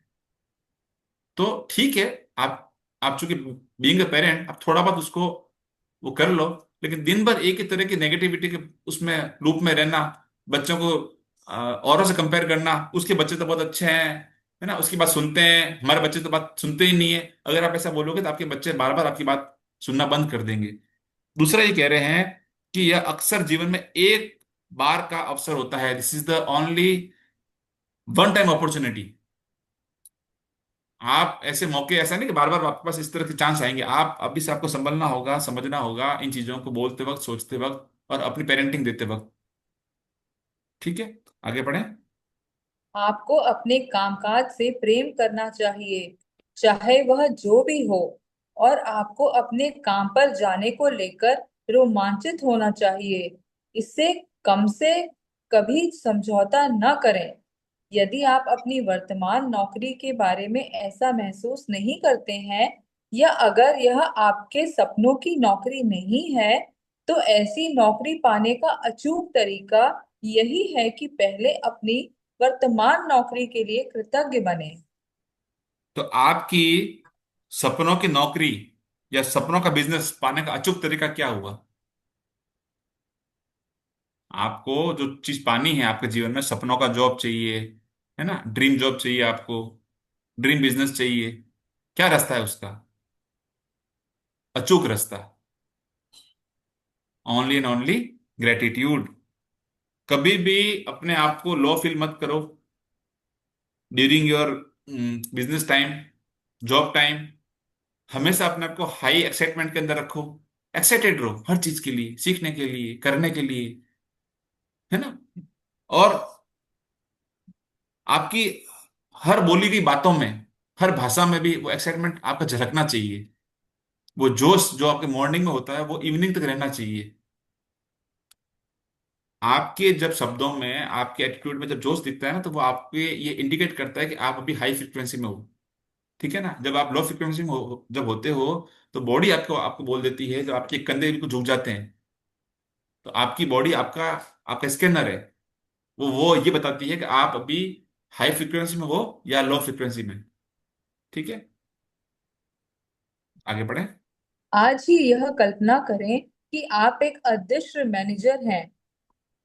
तो ठीक है। आप चूंकि बीइंग अ पेरेंट, आप थोड़ा बहुत उसको वो कर लो। लेकिन दिन भर एक ही तरह की नेगेटिविटी के उसमें लूप में रहना, बच्चों को औरों से कंपेयर करना, उसके बच्चे तो बहुत अच्छे हैं, है ना, उसकी बात सुनते हैं, हमारे बच्चे तो बात सुनते ही नहीं है, अगर आप ऐसा बोलोगे तो आपके बच्चे बार बार आपकी बात सुनना बंद कर देंगे। दूसरा ये कह रहे हैं कि यह अक्सर जीवन में एक बार का अवसर होता है, this is the only one time opportunity. आप ऐसे मौके, ऐसा नहीं कि बार बार आपके पास इस तरह के चांस आएंगे, आप अभी से आपको संभलना होगा, समझना होगा इन चीजों को बोलते वक्त, सोचते वक्त और अपनी पेरेंटिंग देते वक्त। ठीक है, आगे बढ़ें। आपको अपने कामकाज से प्रेम करना चाहिए, चाहे वह जो भी हो, और आपको अपने काम पर जाने को लेकर रोमांचित होना चाहिए। इससे कम से कभी समझौता न करें। यदि आप अपनी वर्तमान नौकरी के बारे में ऐसा महसूस नहीं करते हैं, या अगर यह आपके सपनों की नौकरी नहीं है, तो ऐसी नौकरी पाने का अचूक तरीका यही है कि पहले अपनी वर्तमान नौकरी के लिए कृतज्ञ बने। तो आपकी सपनों की नौकरी या सपनों का बिजनेस पाने का अचूक तरीका क्या हुआ? आपको जो चीज पानी है आपके जीवन में, सपनों का जॉब चाहिए, है ना, ड्रीम जॉब चाहिए आपको, ड्रीम बिजनेस चाहिए, क्या रास्ता है उसका? अचूक रास्ता, ओनली एंड ओनली ग्रेटिट्यूड। कभी भी अपने आप को लो फील मत करो during your business time, job time. हमेशा अपने आप को हाई एक्साइटमेंट के अंदर रखो, एक्साइटेड रहो हर चीज के लिए, सीखने के लिए, करने के लिए, है ना। और आपकी हर बोली गई बातों में, हर भाषा में भी वो एक्साइटमेंट आपका झलकना चाहिए। वो जोश जो आपके मॉर्निंग में होता है वो इवनिंग तक रहना चाहिए। आपके जब शब्दों में, आपके एटीट्यूड में जब जोश दिखता है ना, तो वो आपके ये इंडिकेट करता है कि आप अभी हाई फ्रिक्वेंसी में हो। ठीक है ना। जब आप लो फ्रिक्वेंसी में जब होते हो, तो बॉडी आपको आपको बोल देती है, जब आपके कंधे बिल्कुल झुक जाते हैं, तो आपकी बॉडी आपका आपका स्कैनर है, वो ये बताती है कि आप अभी हाई फ्रिक्वेंसी में हो या लो फ्रिक्वेंसी में। ठीक है, आगे बढ़े। आज ही यह कल्पना करें कि आप एक अदृश्य मैनेजर हैं।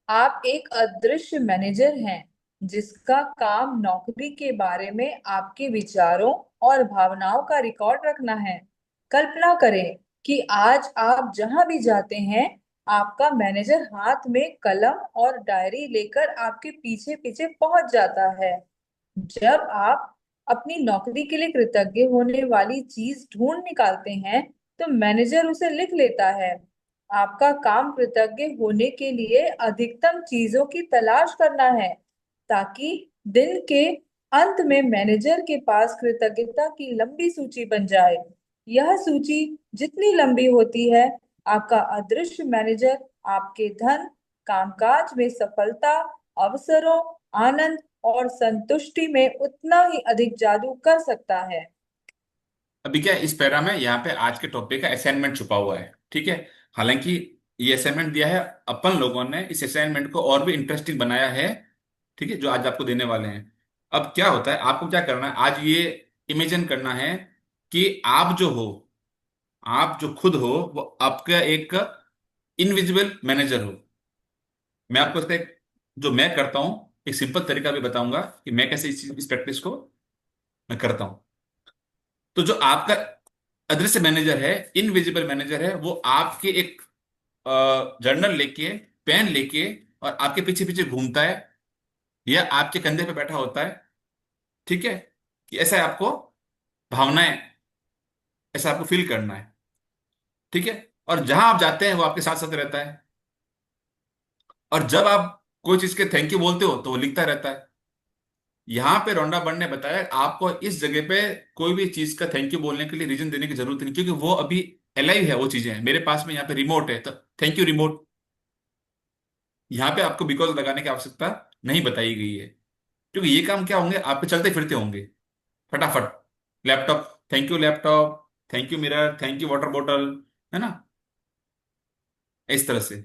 आप एक अदृश्य मैनेजर हैं जिसका काम नौकरी के बारे में आपके विचारों और भावनाओं का रिकॉर्ड रखना है। कल्पना करें कि आज आप जहां भी जाते हैं, आपका मैनेजर हाथ में कलम और डायरी लेकर आपके पीछे पीछे पहुंच जाता है। जब आप अपनी नौकरी के लिए कृतज्ञ होने वाली चीज ढूंढ निकालते हैं तो मैनेजर उसे लिख लेता है। आपका काम कृतज्ञ होने के लिए अधिकतम चीजों की तलाश करना है, ताकि दिन के अंत में मैनेजर के पास कृतज्ञता की लंबी सूची बन जाए। यह सूची जितनी लंबी होती है, आपका अदृश्य मैनेजर आपके धन, कामकाज में सफलता, अवसरों, आनंद और संतुष्टि में उतना ही अधिक जादू कर सकता है। अभी क्या है, इस पैरा में यहाँ पे आज के टॉपिक का असाइनमेंट छुपा हुआ है, ठीक है। हालांकि ये असाइनमेंट दिया है, अपन लोगों ने इस असाइनमेंट को और भी इंटरेस्टिंग बनाया है, ठीक है, जो आज आपको देने वाले हैं। अब क्या होता है, आपको क्या करना है, आज ये इमेजिन करना है कि आप जो हो, आप जो खुद हो, वो आपका एक इनविजिबल मैनेजर हो। मैं आपको इसका एक, जो मैं करता हूँ, एक सिंपल तरीका भी बताऊंगा कि मैं कैसे इस प्रैक्टिस को मैं करता हूँ। तो जो आपका अदृश्य मैनेजर है, इनविजिबल मैनेजर है, वो आपके एक जर्नल लेके, पेन लेके, और आपके पीछे पीछे घूमता है, या आपके कंधे पे बैठा होता है, ठीक है। कि ऐसा है आपको भावनाएं, ऐसा आपको फील करना है, ठीक है। और जहां आप जाते हैं वो आपके साथ साथ रहता है, और जब आप कोई चीज के थैंक यू बोलते हो तो वो लिखता रहता है। यहाँ पे रोंडा बर्न ने बताया आपको इस जगह पे कोई भी चीज का थैंक यू बोलने के लिए रीजन देने की जरूरत नहीं, क्योंकि वो अभी अलाइव है, वो चीजें हैं मेरे पास में, यहाँ पे रिमोट है, तो थैंक यू रिमोट। यहाँ पे आपको बिकॉज लगाने की आवश्यकता नहीं बताई गई है, क्योंकि ये काम क्या होंगे, आप पे चलते फिरते होंगे फटाफट। Laptop, thank you laptop, thank you mirror, thank you water bottle, है ना, इस तरह से।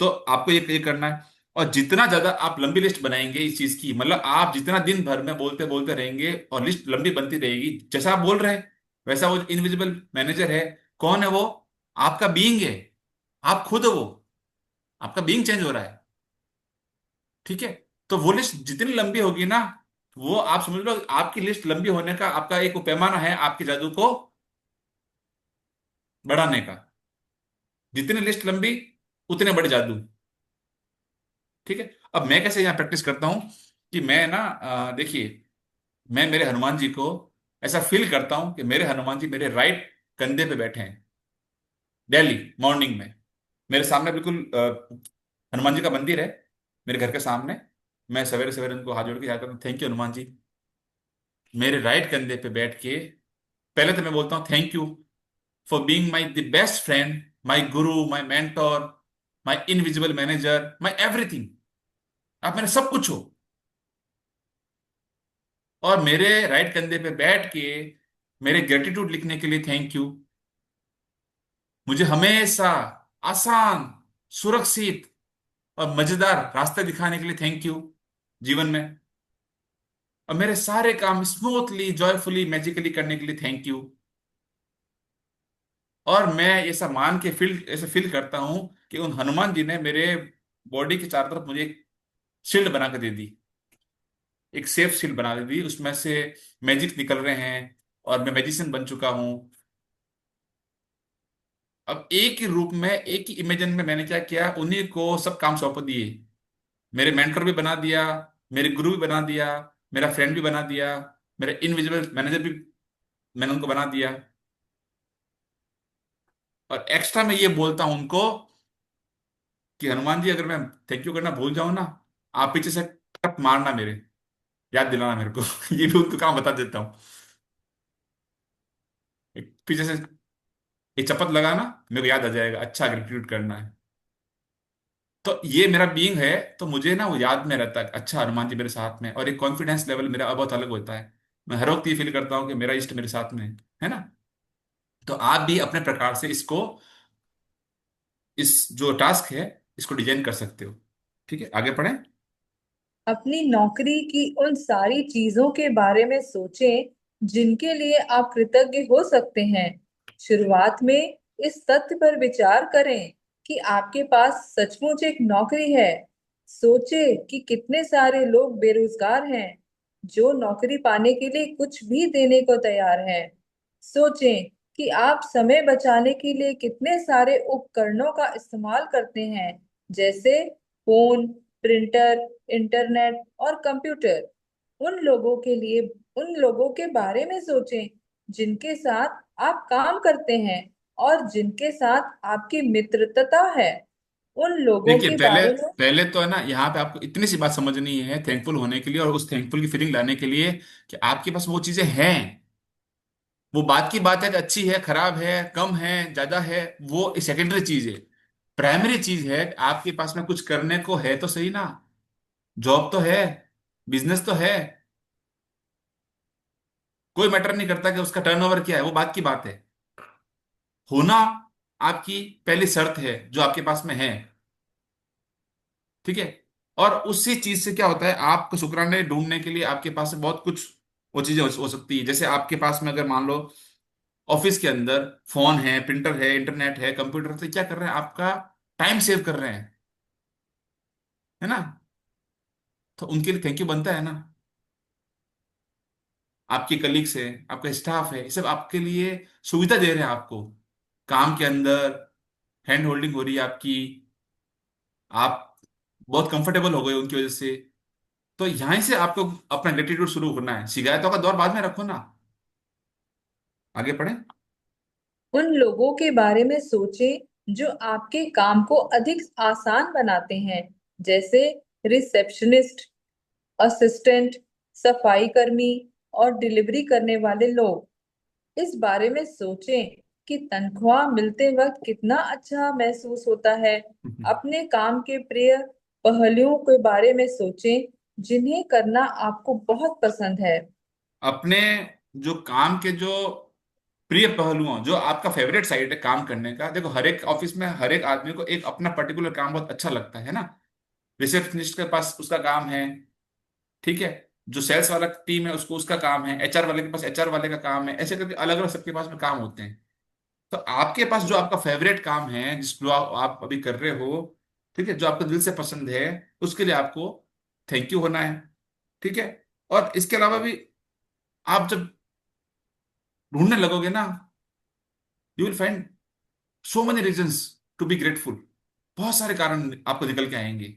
तो आपको ये करना है। और जितना ज्यादा आप लंबी लिस्ट बनाएंगे इस चीज की, मतलब आप जितना दिन भर में बोलते बोलते रहेंगे और लिस्ट लंबी बनती रहेगी, जैसा आप बोल रहे हैं वैसा वो इनविजिबल मैनेजर है। कौन है वो? आपका बीइंग है, आप खुद हो वो, आपका बीइंग चेंज हो रहा है, ठीक है। तो वो लिस्ट जितनी लंबी होगी ना, वो आप समझ लो आपकी लिस्ट लंबी होने का आपका एक पैमाना है आपके जादू को बढ़ाने का। जितनी लिस्ट लंबी, उतने बड़े जादू, ठीक है। अब मैं कैसे यहाँ प्रैक्टिस करता हूँ कि मैं ना, देखिए, मैं मेरे हनुमान जी को ऐसा फील करता हूं कि मेरे हनुमान जी मेरे राइट कंधे पे बैठे हैं डेली मॉर्निंग में। मेरे सामने बिल्कुल हनुमान जी का मंदिर है मेरे घर के सामने। मैं सवेरे सवेरे उनको हाथ जोड़ के याद करता हूँ, थैंक यू हनुमान जी, मेरे राइट कंधे पे बैठ के। पहले तो मैं बोलता हूँ thank you for being my the best friend, my guru, my mentor, my invisible manager, my everything. आप मेरे सब कुछ हो। और मेरे राइट कंधे पे बैठ के मेरे ग्रेटिट्यूड लिखने के लिए थैंक यू। मुझे हमेशा आसान, सुरक्षित और मजेदार रास्ते दिखाने के लिए थैंक यू जीवन में। और मेरे सारे काम स्मूथली, जॉयफुली, मैजिकली करने के लिए थैंक यू। और मैं ऐसा मान के फील, ऐसे फील करता हूं कि उन हनुमान जी ने मेरे बॉडी के चारों तरफ मुझे एक शील्ड बना के दे दी, एक सेफ शील्ड बना दे दी, उसमें से मैजिक निकल रहे हैं और मैं मैजिशियन बन चुका हूं। अब एक ही रूप में, एक ही इमेजन में मैंने क्या किया, उन्हीं को सब काम सौंप दिए। मेरे मेंटर भी बना दिया, मेरे गुरु भी बना दिया, मेरा फ्रेंड भी बना दिया, मेरे इनविजिबल मैनेजर भी मैंने उनको बना दिया। और एक्स्ट्रा मैं ये बोलता हूं उनको कि हनुमान जी, अगर मैं थैंक यू करना भूल जाऊं ना, आप पीछे से टप मारना मेरे, याद दिलाना मेरे को। ये भी उनको काम बता देता हूँ। पीछे से एक चपत लगाना, मेरे को याद आ जाएगा, अच्छा ग्रेटिट्यूड करना है। तो ये मेरा बीइंग है, तो मुझे ना वो याद में रहता है, अच्छा हनुमान जी मेरे साथ में, और एक कॉन्फिडेंस लेवल मेरा बहुत अलग होता है। मैं हर वक्त ये फील करता हूँ कि मेरा इष्ट मेरे साथ में है ना। तो आप भी अपने प्रकार से इसको, इस जो टास्क है, इसको डिजाइन कर सकते हो, ठीक है। आगे पढ़ें। अपनी नौकरी की उन सारी चीजों के बारे में सोचें जिनके लिए आप कृतज्ञ हो सकते हैं। शुरुआत में इस तथ्य पर विचार करें कि आपके पास सचमुच एक नौकरी है। सोचें कि कितने सारे लोग बेरोजगार हैं जो नौकरी पाने के लिए कुछ भी देने को तैयार हैं। सोचें कि आप समय बचाने के लिए कितने सारे उपकरणों का इस्तेमाल करते हैं, जैसे फोन, प्रिंटर, इंटरनेट और कंप्यूटर। उन लोगों के बारे में सोचें जिनके साथ आप काम करते हैं और जिनके साथ आपकी मित्रता है। उन लोगों देखिए, के पहले बारे में पहले तो है ना, यहाँ पे आपको इतनी सी बात समझनी है थैंकफुल होने के लिए, और उस थैंकफुल की फीलिंग लाने के लिए कि आपके पास वो चीजें हैं। वो बात की बात है कि अच्छी है, खराब है, कम है, ज्यादा है, वो सेकेंडरी चीज है। प्राइमरी चीज है कि आपके पास में कुछ करने को है तो सही ना। जॉब तो है, बिजनेस तो है। कोई मैटर नहीं करता कि उसका टर्नओवर क्या है, वो बात की बात है। होना आपकी पहली शर्त है जो आपके पास में है। ठीक है। और उसी चीज से क्या होता है, आपको शुक्राने ढूंढने के लिए आपके पास में बहुत कुछ वो चीजें हो सकती है। जैसे आपके पास में अगर मान लो ऑफिस के अंदर फोन है, प्रिंटर है, इंटरनेट है, कंप्यूटर, से क्या कर रहे हैं, आपका टाइम सेव कर रहे हैं, है ना। तो उनके लिए थैंक यू बनता है ना। आपके कलीग्स है, आपका स्टाफ है, ये सब आपके लिए सुविधा दे रहे हैं आपको काम के अंदर। हैंड होल्डिंग हो रही है आपकी, आप बहुत कंफर्टेबल हो गए उनकी वजह से। तो यहीं से आपको अपना ग्रेटिट्यूड शुरू करना है, शिकायतों का दौर बाद में रखो ना। आगे पढ़े। उन लोगों के बारे में सोचें जो आपके काम को अधिक आसान बनाते हैं, जैसे रिसेप्शनिस्ट, असिस्टेंट, सफाई कर्मी और डिलीवरी करने वाले लोग। इस बारे में सोचें कि तनख्वाह मिलते वक्त कितना अच्छा महसूस होता है। अपने काम के प्रिय पहलुओं के बारे में सोचें जिन्हें करना आपको बहुत पसंद है। अपने जो काम के जो प्रिय पहलुओं, जो आपका फेवरेट साइड है काम करने का, देखो हर एक ऑफिस में हर एक आदमी को एक अपना पर्टिकुलर काम बहुत अच्छा लगता है ना। रिसेप्शनिस्ट के पास उसका काम है, ठीक है। जो सेल्स वाला टीम है उसको उसका काम है, एचआर वाले के पास एचआर वाले का काम है, ऐसे करके अलग अलग सबके पास में काम होते हैं। तो आपके पास जो आपका फेवरेट काम है, जिसको आप अभी कर रहे हो, ठीक है, जो आपको दिल से पसंद है, उसके लिए आपको थैंक यू होना है। ठीक है। और इसके अलावा भी आप जब ढूंढने लगोगे ना, you will find so many reasons to be grateful. बहुत सारे कारण आपको निकल के आएंगे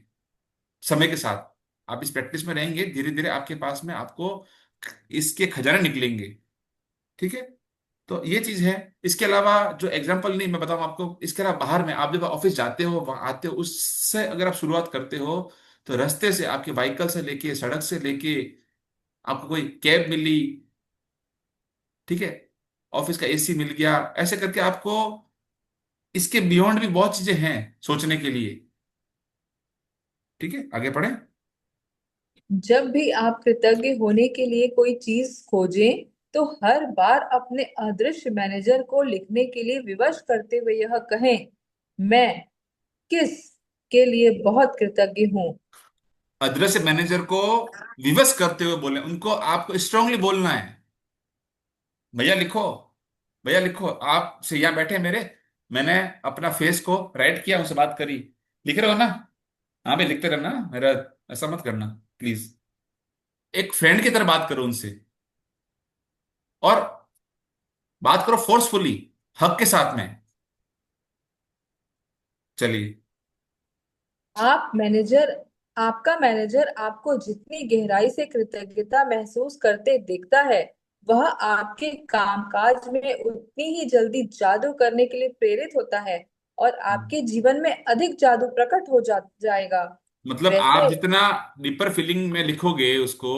समय के साथ। आप इस प्रैक्टिस में रहेंगे, धीरे धीरे आपके पास में आपको इसके खजाने निकलेंगे। ठीक है। तो ये चीज है। इसके अलावा जो एग्जांपल नहीं मैं बताऊं आपको, इसके अलावा बाहर में आप जब ऑफिस जाते हो, वहां आते हो, उससे अगर आप शुरुआत करते हो, तो रास्ते से आपके व्हीकल से लेके, सड़क से लेके, आपको कोई कैब मिली, ठीक है, ऑफिस का एसी मिल गया, ऐसे करके आपको इसके बियॉन्ड भी बहुत चीजें हैं सोचने के लिए। ठीक है, आगे पढ़े। जब भी आप कृतज्ञ होने के लिए कोई चीज खोजें, तो हर बार अपने अदृश्य मैनेजर को लिखने के लिए विवश करते हुए यह कहें, मैं किस के लिए बहुत कृतज्ञ हूँ। अदृश्य मैनेजर को विवश करते हुए बोले, उनको आपको स्ट्रांगली बोलना है, भैया लिखो, भैया लिखो। आप से यहाँ बैठे मेरे, मैंने अपना फेस को राइट किया, उनसे बात करी, लिख रहे हो ना। हाँ भाई, लिखते रहना मेरा, ऐसा मत करना प्लीज। एक फ्रेंड की तरह बात करो उनसे, और बात करो फोर्सफुली, हक के साथ में। चलिए। आप मैनेजर आपका मैनेजर आपको जितनी गहराई से कृतज्ञता महसूस करते दिखता है, वह आपके कामकाज में उतनी ही जल्दी जादू करने के लिए प्रेरित होता है और आपके जीवन में अधिक जादू प्रकट हो जाएगा। मतलब आप वैसे जितना डीपर फीलिंग में लिखोगे उसको,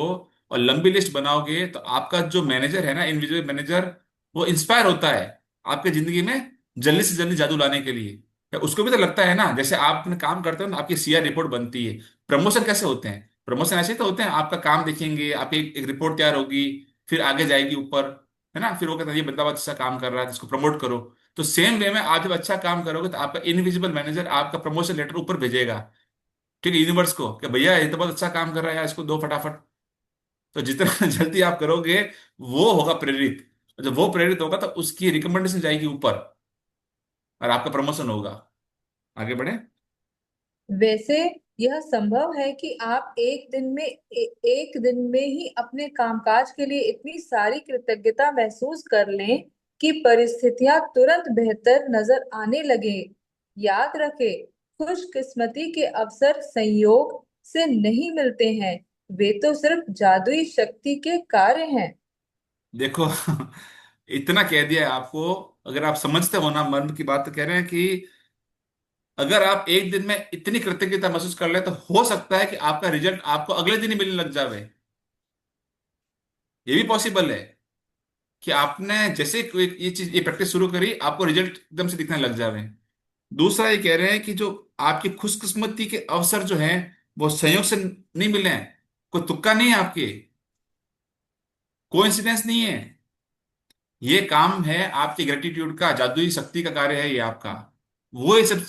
और लंबी लिस्ट बनाओगे, तो आपका जो मैनेजर है ना, इंडिविजुअल मैनेजर, वो इंस्पायर होता है आपके जिंदगी में जल्दी से जल्दी जादू लाने के लिए। या उसको भी तो लगता है ना, जैसे आप अपने काम करते हो ना, आपकी सीआर रिपोर्ट बनती है। प्रमोशन कैसे होते हैं? प्रमोशन ऐसे ही तो होते हैं, आपका काम देखेंगे, आपकी एक रिपोर्ट तैयार होगी, फिर आगे जाएगी ऊपर, है ना। फिर वो कहता है ये बंदा बहुत अच्छा काम कर रहा है, इसको प्रमोट करो। तो सेम वे में आप जब अच्छा काम करोगे, तो आपका इनविजिबल मैनेजर आपका प्रमोशन लेटर ऊपर भेजेगा, ठीक है, यूनिवर्स को, कि भैया ये तो बहुत अच्छा काम कर रहा है यार, इसको दो फटाफट। तो जितना जल्दी आप करोगे, वो होगा प्रेरित। जब वो प्रेरित होगा, तो उसकी रिकमेंडेशन जाएगी ऊपर, और आपका प्रमोशन होगा। आगे बढ़े। वैसे यह संभव है कि आप एक दिन में ही अपने कामकाज के लिए इतनी सारी कृतज्ञता महसूस कर लें कि परिस्थितियां तुरंत बेहतर नजर आने लगे। याद रखें, खुशकिस्मती के अवसर संयोग से नहीं मिलते हैं, वे तो सिर्फ जादुई शक्ति के कार्य हैं। देखो इतना कह दिया है आपको। अगर आप समझते हो ना मर्म की बात, तो कह रहे हैं कि अगर आप एक दिन में इतनी कृतज्ञता महसूस कर ले तो हो सकता है कि आपका रिजल्ट आपको अगले दिन ही मिलने लग जावे। ये भी पॉसिबल है कि आपने जैसे कोई ये चीज, ये प्रैक्टिस शुरू करी, आपको रिजल्ट एकदम से दिखने लग जावे। दूसरा ये कह रहे हैं कि जो आपकी खुशकिस्मती के अवसर जो हैं वो संयोग से नहीं मिले हैं, कोई तुक्का नहीं है आपके, कोइंसिडेंस नहीं है। ये काम है आपकी ग्रेटिट्यूड का, जादुई शक्ति का कार्य है ये आपका। वो ये सब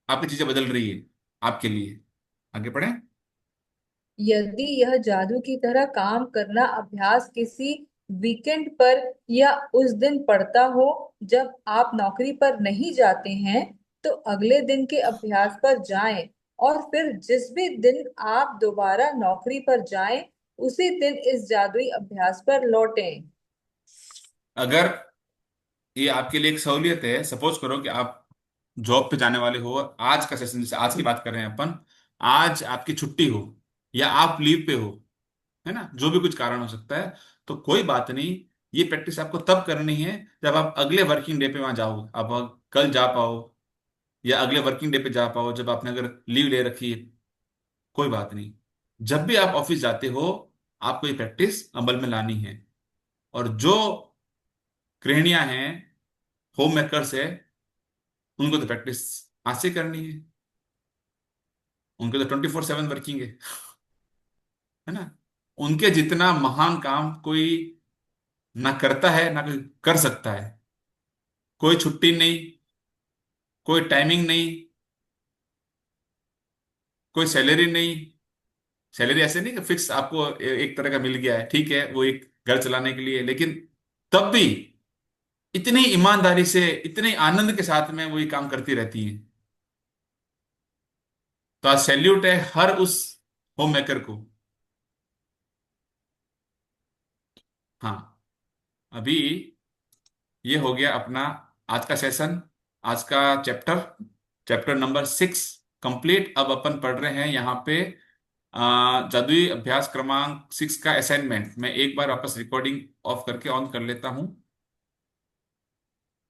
आपकी चीजें बदल रही है आपके लिए। आगे पढ़ें। यदि यह जादू की तरह काम करना अभ्यास किसी वीकेंड पर या उस दिन पड़ता हो जब आप नौकरी पर नहीं जाते हैं, तो अगले दिन के अभ्यास पर जाएं और फिर जिस भी दिन आप दोबारा नौकरी पर जाएं, उसी दिन इस जादुई अभ्यास पर लौटें। अगर ये आपके लिए एक सहूलियत है, सपोज करो कि आप जॉब पे जाने वाले हो और आज का सेशन, जैसे आज की बात कर रहे हैं अपन, आज आपकी छुट्टी हो या आप लीव पे हो, है ना, जो भी कुछ कारण हो सकता है, तो कोई बात नहीं। ये प्रैक्टिस आपको तब करनी है जब आप अगले वर्किंग डे पे वहां जाओ। आप कल जा पाओ या अगले वर्किंग डे पे जा पाओ, जब आपने अगर लीव ले रखी है, कोई बात नहीं। जब भी आप ऑफिस जाते हो, आपको ये प्रैक्टिस अमल में लानी है। और जो गृहिणियां हैं, होम मेकर्स है, उनको तो प्रैक्टिस आज से करनी है। उनके तो 24/7 वर्किंग है ना। उनके जितना महान काम कोई ना करता है ना कोई कर सकता है। कोई छुट्टी नहीं, कोई टाइमिंग नहीं, कोई सैलरी नहीं। सैलरी ऐसे नहीं कि फिक्स आपको एक तरह का मिल गया है, ठीक है, वो एक घर चलाने के लिए, लेकिन तब भी इतनी ईमानदारी से, इतने आनंद के साथ में वो ये काम करती रहती है। तो आज सैल्यूट है हर उस होम मेकर को। हाँ, अभी ये हो गया अपना आज का सेशन, आज का चैप्टर, चैप्टर नंबर 6 कंप्लीट। अब अपन पढ़ रहे हैं यहाँ पे जादुई अभ्यास क्रमांक 6 का असाइनमेंट। मैं एक बार वापस रिकॉर्डिंग ऑफ करके ऑन कर लेता हूँ।